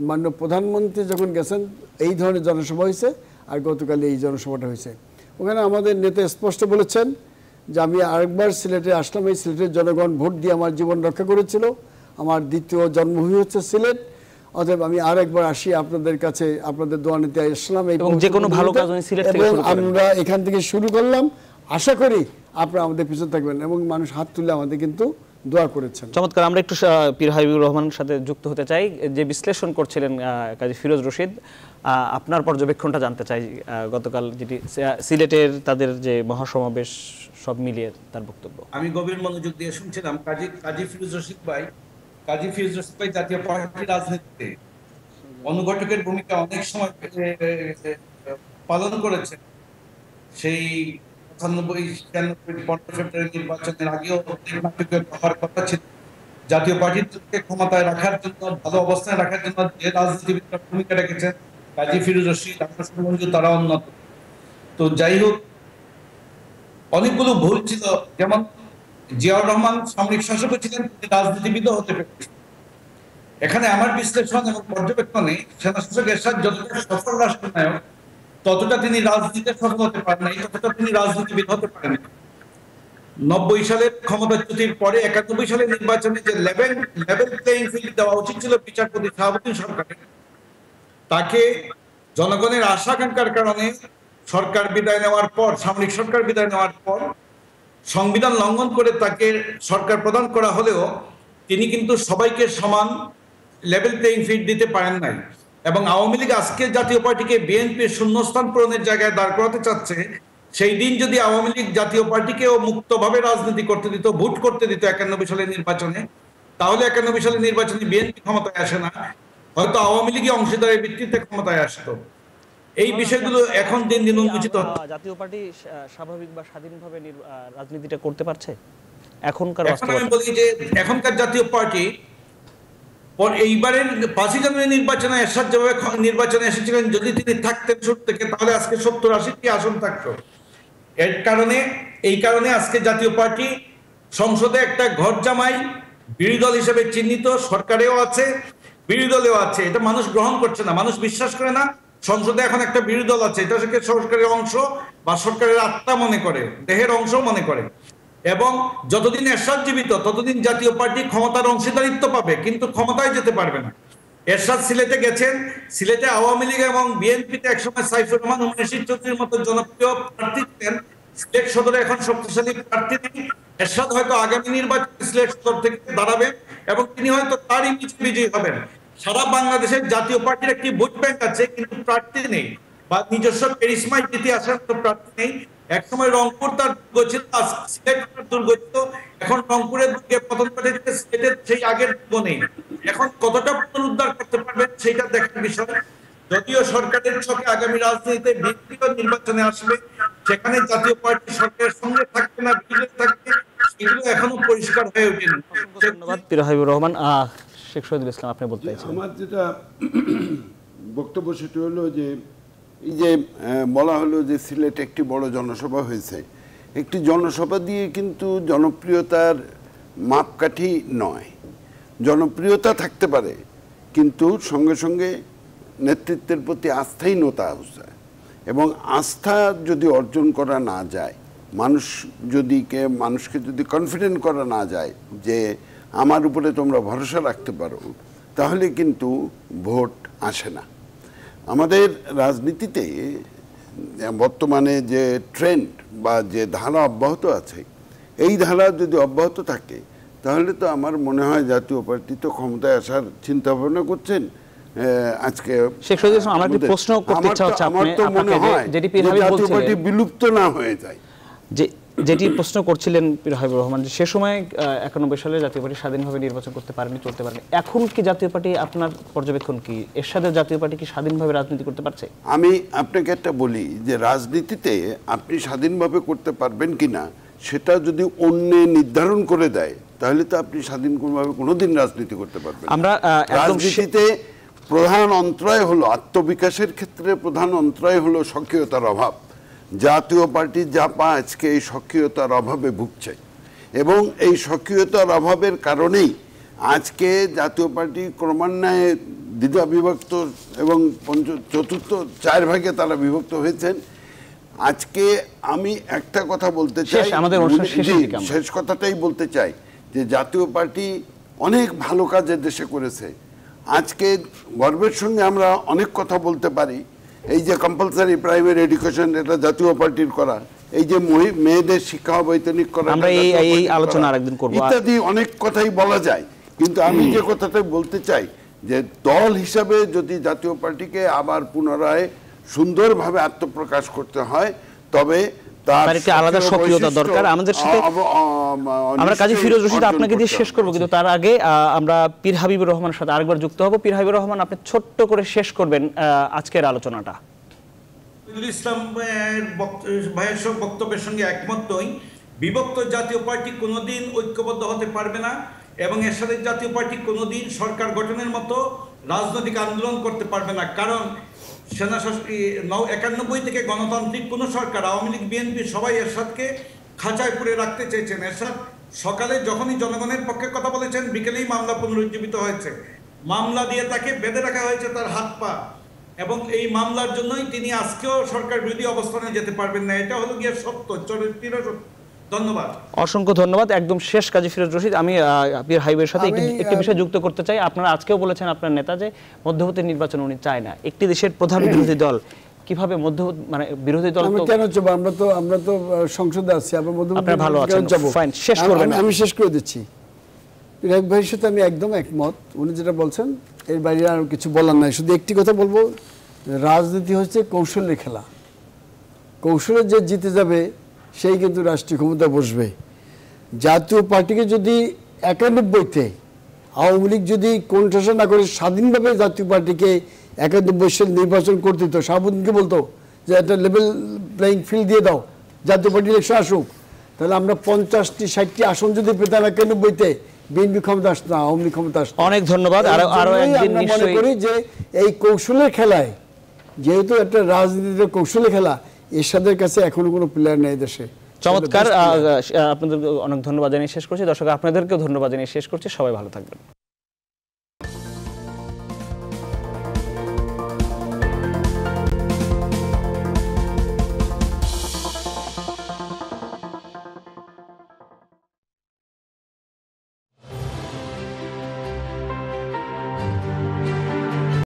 মাননীয় প্রধানমন্ত্রী যখন গেছেন এই ধরনের জনসভা হয়েছে, আর গতকাল এই জনসভাটা হয়েছে। ওখানে আমাদের নেতা স্পষ্ট বলেছেন যে আমি আরেকবার সিলেটে আসলাম, এই সিলেটের জনগণ ভোট দিয়ে আমার জীবন রক্ষা করেছিল, আমার দ্বিতীয় জন্মভূমি হচ্ছে সিলেট, অতএব আমি আরেকবার আসি আপনাদের কাছে, আপনাদের দোয়া নিতে আসলাম। এবং যে কোনো ভালো কাজ উনি সিলেট থেকে শুরু করেন। আমরা এখান থেকে শুরু করলাম, আশা করি আপনারা আমাদের পিছনে থাকবেন এবং মানুষ হাত তুলে আমাদের কিন্তু দোয়া করেছেন। চমৎকার। আমরা একটু পীর হাবিবুর রহমানের সাথে যুক্ত হতে চাই, যে বিশ্লেষণ করছিলেন কাজী ফিরোজ রশিদ। আপনার পর্যবেক্ষণটা জানতে চাই, গতকাল যেটি সিলেটের তাদের যে মহাসমাবেশ সব মিলিয়ে তার বক্তব্য। আমি গভীর মনোযোগ দিয়ে শুনছিলাম। কাজী ফিরোজ রশিদ ভাই জাতীয় পার্টির রাজনীতিতে অনুঘটকের ভূমিকা অনেক সময় পালন করেছেন। সেই 95-96 ফেব্রুয়ারি নির্বাচনের আগেও হওয়ার কথা ছিল। জাতীয় পার্টিকে ক্ষমতায় রাখার জন্য, ভালো অবস্থায় রাখার জন্য যে রাজনীতিবিদরা ভূমিকা রেখেছেন, কাজী ফিরোজ রশিদ, তারা উন্নত। তো যাই হোক, অনেকগুলো ভুল ছিল। যেমন জিয়াউর রহমান সামরিক শাসকও ছিলেন, তিনি রাজনীতিবিদও হতে পেরেছেন। এখানে আমার বিশ্লেষণ এবং পর্যবেক্ষণে সেনা শাসক এরশাদ যতটা সফল রাষ্ট্রনায়ক, ততটা তিনি রাজনীতিতে সফল হতে পারেন নাই, ততটা তিনি রাজনীতিবিদ হতে পারেন। 90 সালের ক্ষমতাচ্যুতির পরে 91 সালের নির্বাচনে যে লেভেল প্লেইং ফিল্ড দেওয়া উচিত ছিল বিচারপতি শাহাবুদ্দিন সরকারের, তাকে জনগণের আশা আকাঙ্ক্ষার কারণে সরকার বিদায় নেওয়ার পর, সামরিক সরকার বিদায় নেওয়ার পর সংবিধান লঙ্ঘন করে তাকে সরকার প্রদান করা হলেও তিনি কিন্তু সবাইকে সমান লেভেল প্লেইং ফিল্ড দিতে পারেন নাই। এবং আওয়ামী লীগ আজকে জাতীয় পার্টিকে বিএনপির শূন্যস্থান পূরণের জায়গায় দাঁড় করাতে চাচ্ছে। সেই দিন যদি আওয়ামী লীগ জাতীয় পার্টিকেও মুক্তভাবে রাজনীতি করতে দিত, ভোট করতে দিত 91 সালের নির্বাচনে, তাহলে 91 সালের নির্বাচনে বিএনপি ক্ষমতায় আসে না, হয়তো আওয়ামী লীগই অংশীদারের ভিত্তিতে ক্ষমতায় আসতো। এই বিষয়গুলো এখন দিন দিন উন্মোচিত হচ্ছে। জাতীয় পার্টি স্বাভাবিক বা স্বাধীনভাবে রাজনীতিটা করতে পারছে এখনকার? আমি বলি যে এখনকার জাতীয় পার্টি এইবারের 5 জানুয়ারি নির্বাচনে এরশাদ যেভাবে নির্বাচনে এসেছিলেন, যদি তিনি থাকতেন শুরু থেকে, তাহলে আজকে 70-80টি আসন থাকতো। এই কারণে আজকে জাতীয় পার্টি সংসদে একটা ঘর জামাই বিরোধী দল হিসেবে চিহ্নিত, সরকারেও আছে, বিরোধী দলেও আছে। এটা মানুষ গ্রহণ করছে না, মানুষ বিশ্বাস করে না সংসদে এখন একটা বিরোধী দল আছে, এটা থেকে সরকারের অংশ বা সরকারের আত্মা মনে করে, দেহের অংশ মনে করে। এবং যতদিন এরশাদ জীবিত ততদিন জাতীয় পার্টি ক্ষমতার অংশীদারিত্ব পাবে, কিন্তু ক্ষমতায় যেতে পারবে না। এরশাদ সিলেটে গেছেন, সিলেটে আওয়ামী লীগ এবং বিএনপিতে একসময় সাইফুর রহমান হুমায়ুন চৌধুরীর মতো জনপ্রিয় প্রার্থী ছিলেন, সিলেট সদরে এখন শক্তিশালী প্রার্থী নেই। এরশাদ হয়তো আগামী নির্বাচনে সিলেট সদর থেকে দাঁড়াবেন এবং তিনি হয়তো তারই বিজয়ী হবেন। সারা বাংলাদেশের জাতীয় পার্টির একটি ভোট ব্যাংক আছে, কিন্তু প্রার্থী নেই বা নিজস্ব ক্যারিসমায় জিতে আসার মতো প্রার্থী নেই। একসময় রংপুর তার দুর্গ ছিল, সিলেট তার দুর্গ ছিল, এখন রংপুরের দুর্গে পতন ঘটেছে, সিলেটের সেই আগের দুর্গ নেই। এখন কতটা পুনরুদ্ধার করতে পারবেন সেটা দেখার বিষয়। যদিও সরকারের চোখে আগামী রাজনীতিতে ব্যক্তিগত নির্বাচনে আসবে, সেখানে জাতীয় পার্টি সরকারের সঙ্গে থাকবে না বিরোধী থাকবে, সেগুলো এখনো পরিষ্কার হয়ে ওঠেনি। ধন্যবাদ পীর হাবিবুর রহমান। শেখ শহীদুল ইসলাম, আপনি বলতে চাইছেন? আমার যেটা বক্তব্য সেটা হলো যে এই যে বলা হলো যে সিলেটে একটি বড় জনসভা হয়েছে, একটি জনসভা দিয়ে কিন্তু জনপ্রিয়তার মাপকাঠি নয়। জনপ্রিয়তা থাকতে পারে, কিন্তু সঙ্গে সঙ্গে নেতৃত্বের প্রতি আস্থাহীনতা আসে, এবং আস্থা যদি অর্জন করা না যায়, মানুষকে যদি কনফিডেন্ট করা না যায় যে আমার উপরে তোমরা ভরসা রাখতে পারো, তাহলে কিন্তু ভোট আসে না। আমাদের রাজনীতিতে বর্তমানে যে ট্রেন্ড বা যে ধারা অব্যাহত আছে, এই ধারা যদি অব্যাহত থাকে তাহলে তো আমার মনে হয় জাতীয় পার্টি তো ক্ষমতায় আসার চিন্তা ভাবনা করছেন। আজকে শেখ শহীদুল ইসলাম, আমার একটি প্রশ্ন করতে ইচ্ছা হচ্ছে, আমার তো মনে হয় যেটি পীর হাবিব জাতীয় পার্টি বলছিলেন বিলুপ্ত না হয়ে যায়, যেটি প্রশ্ন করছিলেন পীর হাবিবুর রহমান, যে সে সময় 91 সালে জাতীয় পার্টি স্বাধীনভাবে নির্বাচন করতে পারেনি, চলতে পারেনি। এখন কি জাতীয় পার্টি, আপনার পর্যবেক্ষণ কি, এরশাদের জাতীয় পার্টি কি স্বাধীনভাবে রাজনীতি করতে পারছে? আমি আপনাকে একটা বলি যে রাজনীতিতে আপনি স্বাধীনভাবে করতে পারবেন কিনা সেটা যদি অন্য নির্ধারণ করে দেয়, তাহলে তো আপনি স্বাধীনভাবে কোনোদিন রাজনীতি করতে পারবেন। আমরা রাজনীতিতে প্রধান অন্তরায় হলো, আত্মবিকাশের ক্ষেত্রে প্রধান অন্তরায় হলো সক্রিয়তার অভাব। জাতীয় পার্টি জাপা আজকে এই সক্রিয়তার অভাবে ভুগছে, এবং এই সক্রিয়তার অভাবের কারণেই আজকে জাতীয় পার্টি ক্রমান্বয়ে দ্বিধা বিভক্ত এবং চতুর্থ 4 ভাগে তারা বিভক্ত হয়েছেন। আজকে আমি একটা কথা বলতে চাই, শেষ কথাটাই বলতে চাই, যে জাতীয় পার্টি অনেক ভালো কাজ দেশে করেছে। আজকে গর্বের সঙ্গে আমরা অনেক কথা বলতে পারি, এই যে কম্পালসারি প্রাইমারি এডুকেশন, এটা জাতীয় পার্টির করা, এই যে মেয়েদের শিক্ষা বৈতনিক করা, আমরা এই আলোচনা আরেকদিন করব, ইত্যাদি অনেক কথাই বলা যায়। কিন্তু আমি যে কথাটা বলতে চাই, যে দল হিসাবে যদি জাতীয় পার্টিকে আবার পুনরায় সুন্দরভাবে আত্মপ্রকাশ করতে হয়, তবে তার একটি আলাদা সক্রিয়তা দরকার। আমাদের সাথে আমরা কাজী ফিরোজ রশিদ আপনাকে দিয়ে শেষ করব, কিন্তু তার আগে আমরা পীর হাবিবুর রহমানের সাথে আরেকবার যুক্ত হব। পীর হাবিবুর রহমান, আপনি ছোট্ট করে শেষ করবেন আজকের আলোচনাটা। ইসলাম ভাইয়ের সব বক্তব্যের সঙ্গে একমত নই। বিভক্ত জাতীয় পার্টি কোনোদিন ঐক্যবদ্ধ হতে পারবে না, এবং এরশাদের জাতীয় পার্টি কোনোদিন সরকার গঠনের মতো রাজনৈতিক আন্দোলন করতে পারবে না। কারণ সেনা 91 থেকে গণতান্ত্রিক কোনো সরকার, আওয়ামী লীগ বিএনপি সবাই এরশাদকে খাঁচায় পুরে রাখতে চেয়েছেন। এরশাদ সকালে যখনই জনগণের পক্ষে কথা বলেছেন, বিকেলেই মামলা পুনরুজ্জীবিত হয়েছে। মামলা দিয়ে তাকে বেঁধে রাখা হয়েছে, তার হাত পা, এবং এই মামলার জন্যই তিনি আজকেও সরকার বিরোধী অবস্থানে যেতে পারবেন না। এটা হলো গিয়ে সত্য, চরিত্র সত্য। ধন্যবাদ, অসংখ্য ধন্যবাদ। একদম শেষ কাজী ফিরোজ রশিদ, আমি পীর হাবিবের সাথে একটি বিষয় যুক্ত করতে চাই। আপনারা আজকেও বলেছেন আপনার নেতা যে মধ্যবর্তী নির্বাচন উনি চায় না। একটি দেশের প্রধান বিরোধী দল কিভাবে বিরোধী দল কেন যাবো? আমরা তো সংসদে আছি, শেষ করবেন? আমি শেষ করে দিচ্ছি। পীর হাবিব ভাইয়ের সাথে আমি একদম একমত। উনি যেটা বলছেন এর বাইরে আর কিছু বলার নাই। শুধু একটি কথা বলবো, রাজনীতি হচ্ছে কৌশলের খেলা। কৌশলে যে জিতে যাবে সেই কিন্তু রাষ্ট্রীয় ক্ষমতা বসবে। জাতীয় পার্টিকে যদি 91-তে আওয়ামী লীগ যদি কোণঠাসা না করে স্বাধীনভাবে জাতীয় পার্টিকে 91 সাল নির্বাচন করতে দিত, শাহাবুদ্দিনকে বলতো যে একটা লেভেল প্লেইং ফিল্ড দিয়ে দাও, জাতীয় পার্টি ইলেকশন আসুক, তাহলে আমরা 50টি 60টি আসন যদি পেতাম 91-তে, বিএনপি ক্ষমতা আসতো না, আওয়ামী লীগ ক্ষমতা আসতো। অনেক ধন্যবাদ। আরো একদিন মনে করি যে এই কৌশলের খেলায়, যেহেতু একটা রাজনীতিতে কৌশলের খেলা, এরশাদের কাছে এখনো কোনো প্লেয়ার নেই দেশে। চমৎকার, আপনাদের অনেক ধন্যবাদ জানিয়ে শেষ করছি। দর্শক, আপনাদেরকেও ধন্যবাদ জানিয়ে শেষ করছি। সবাই ভালো থাকবেন।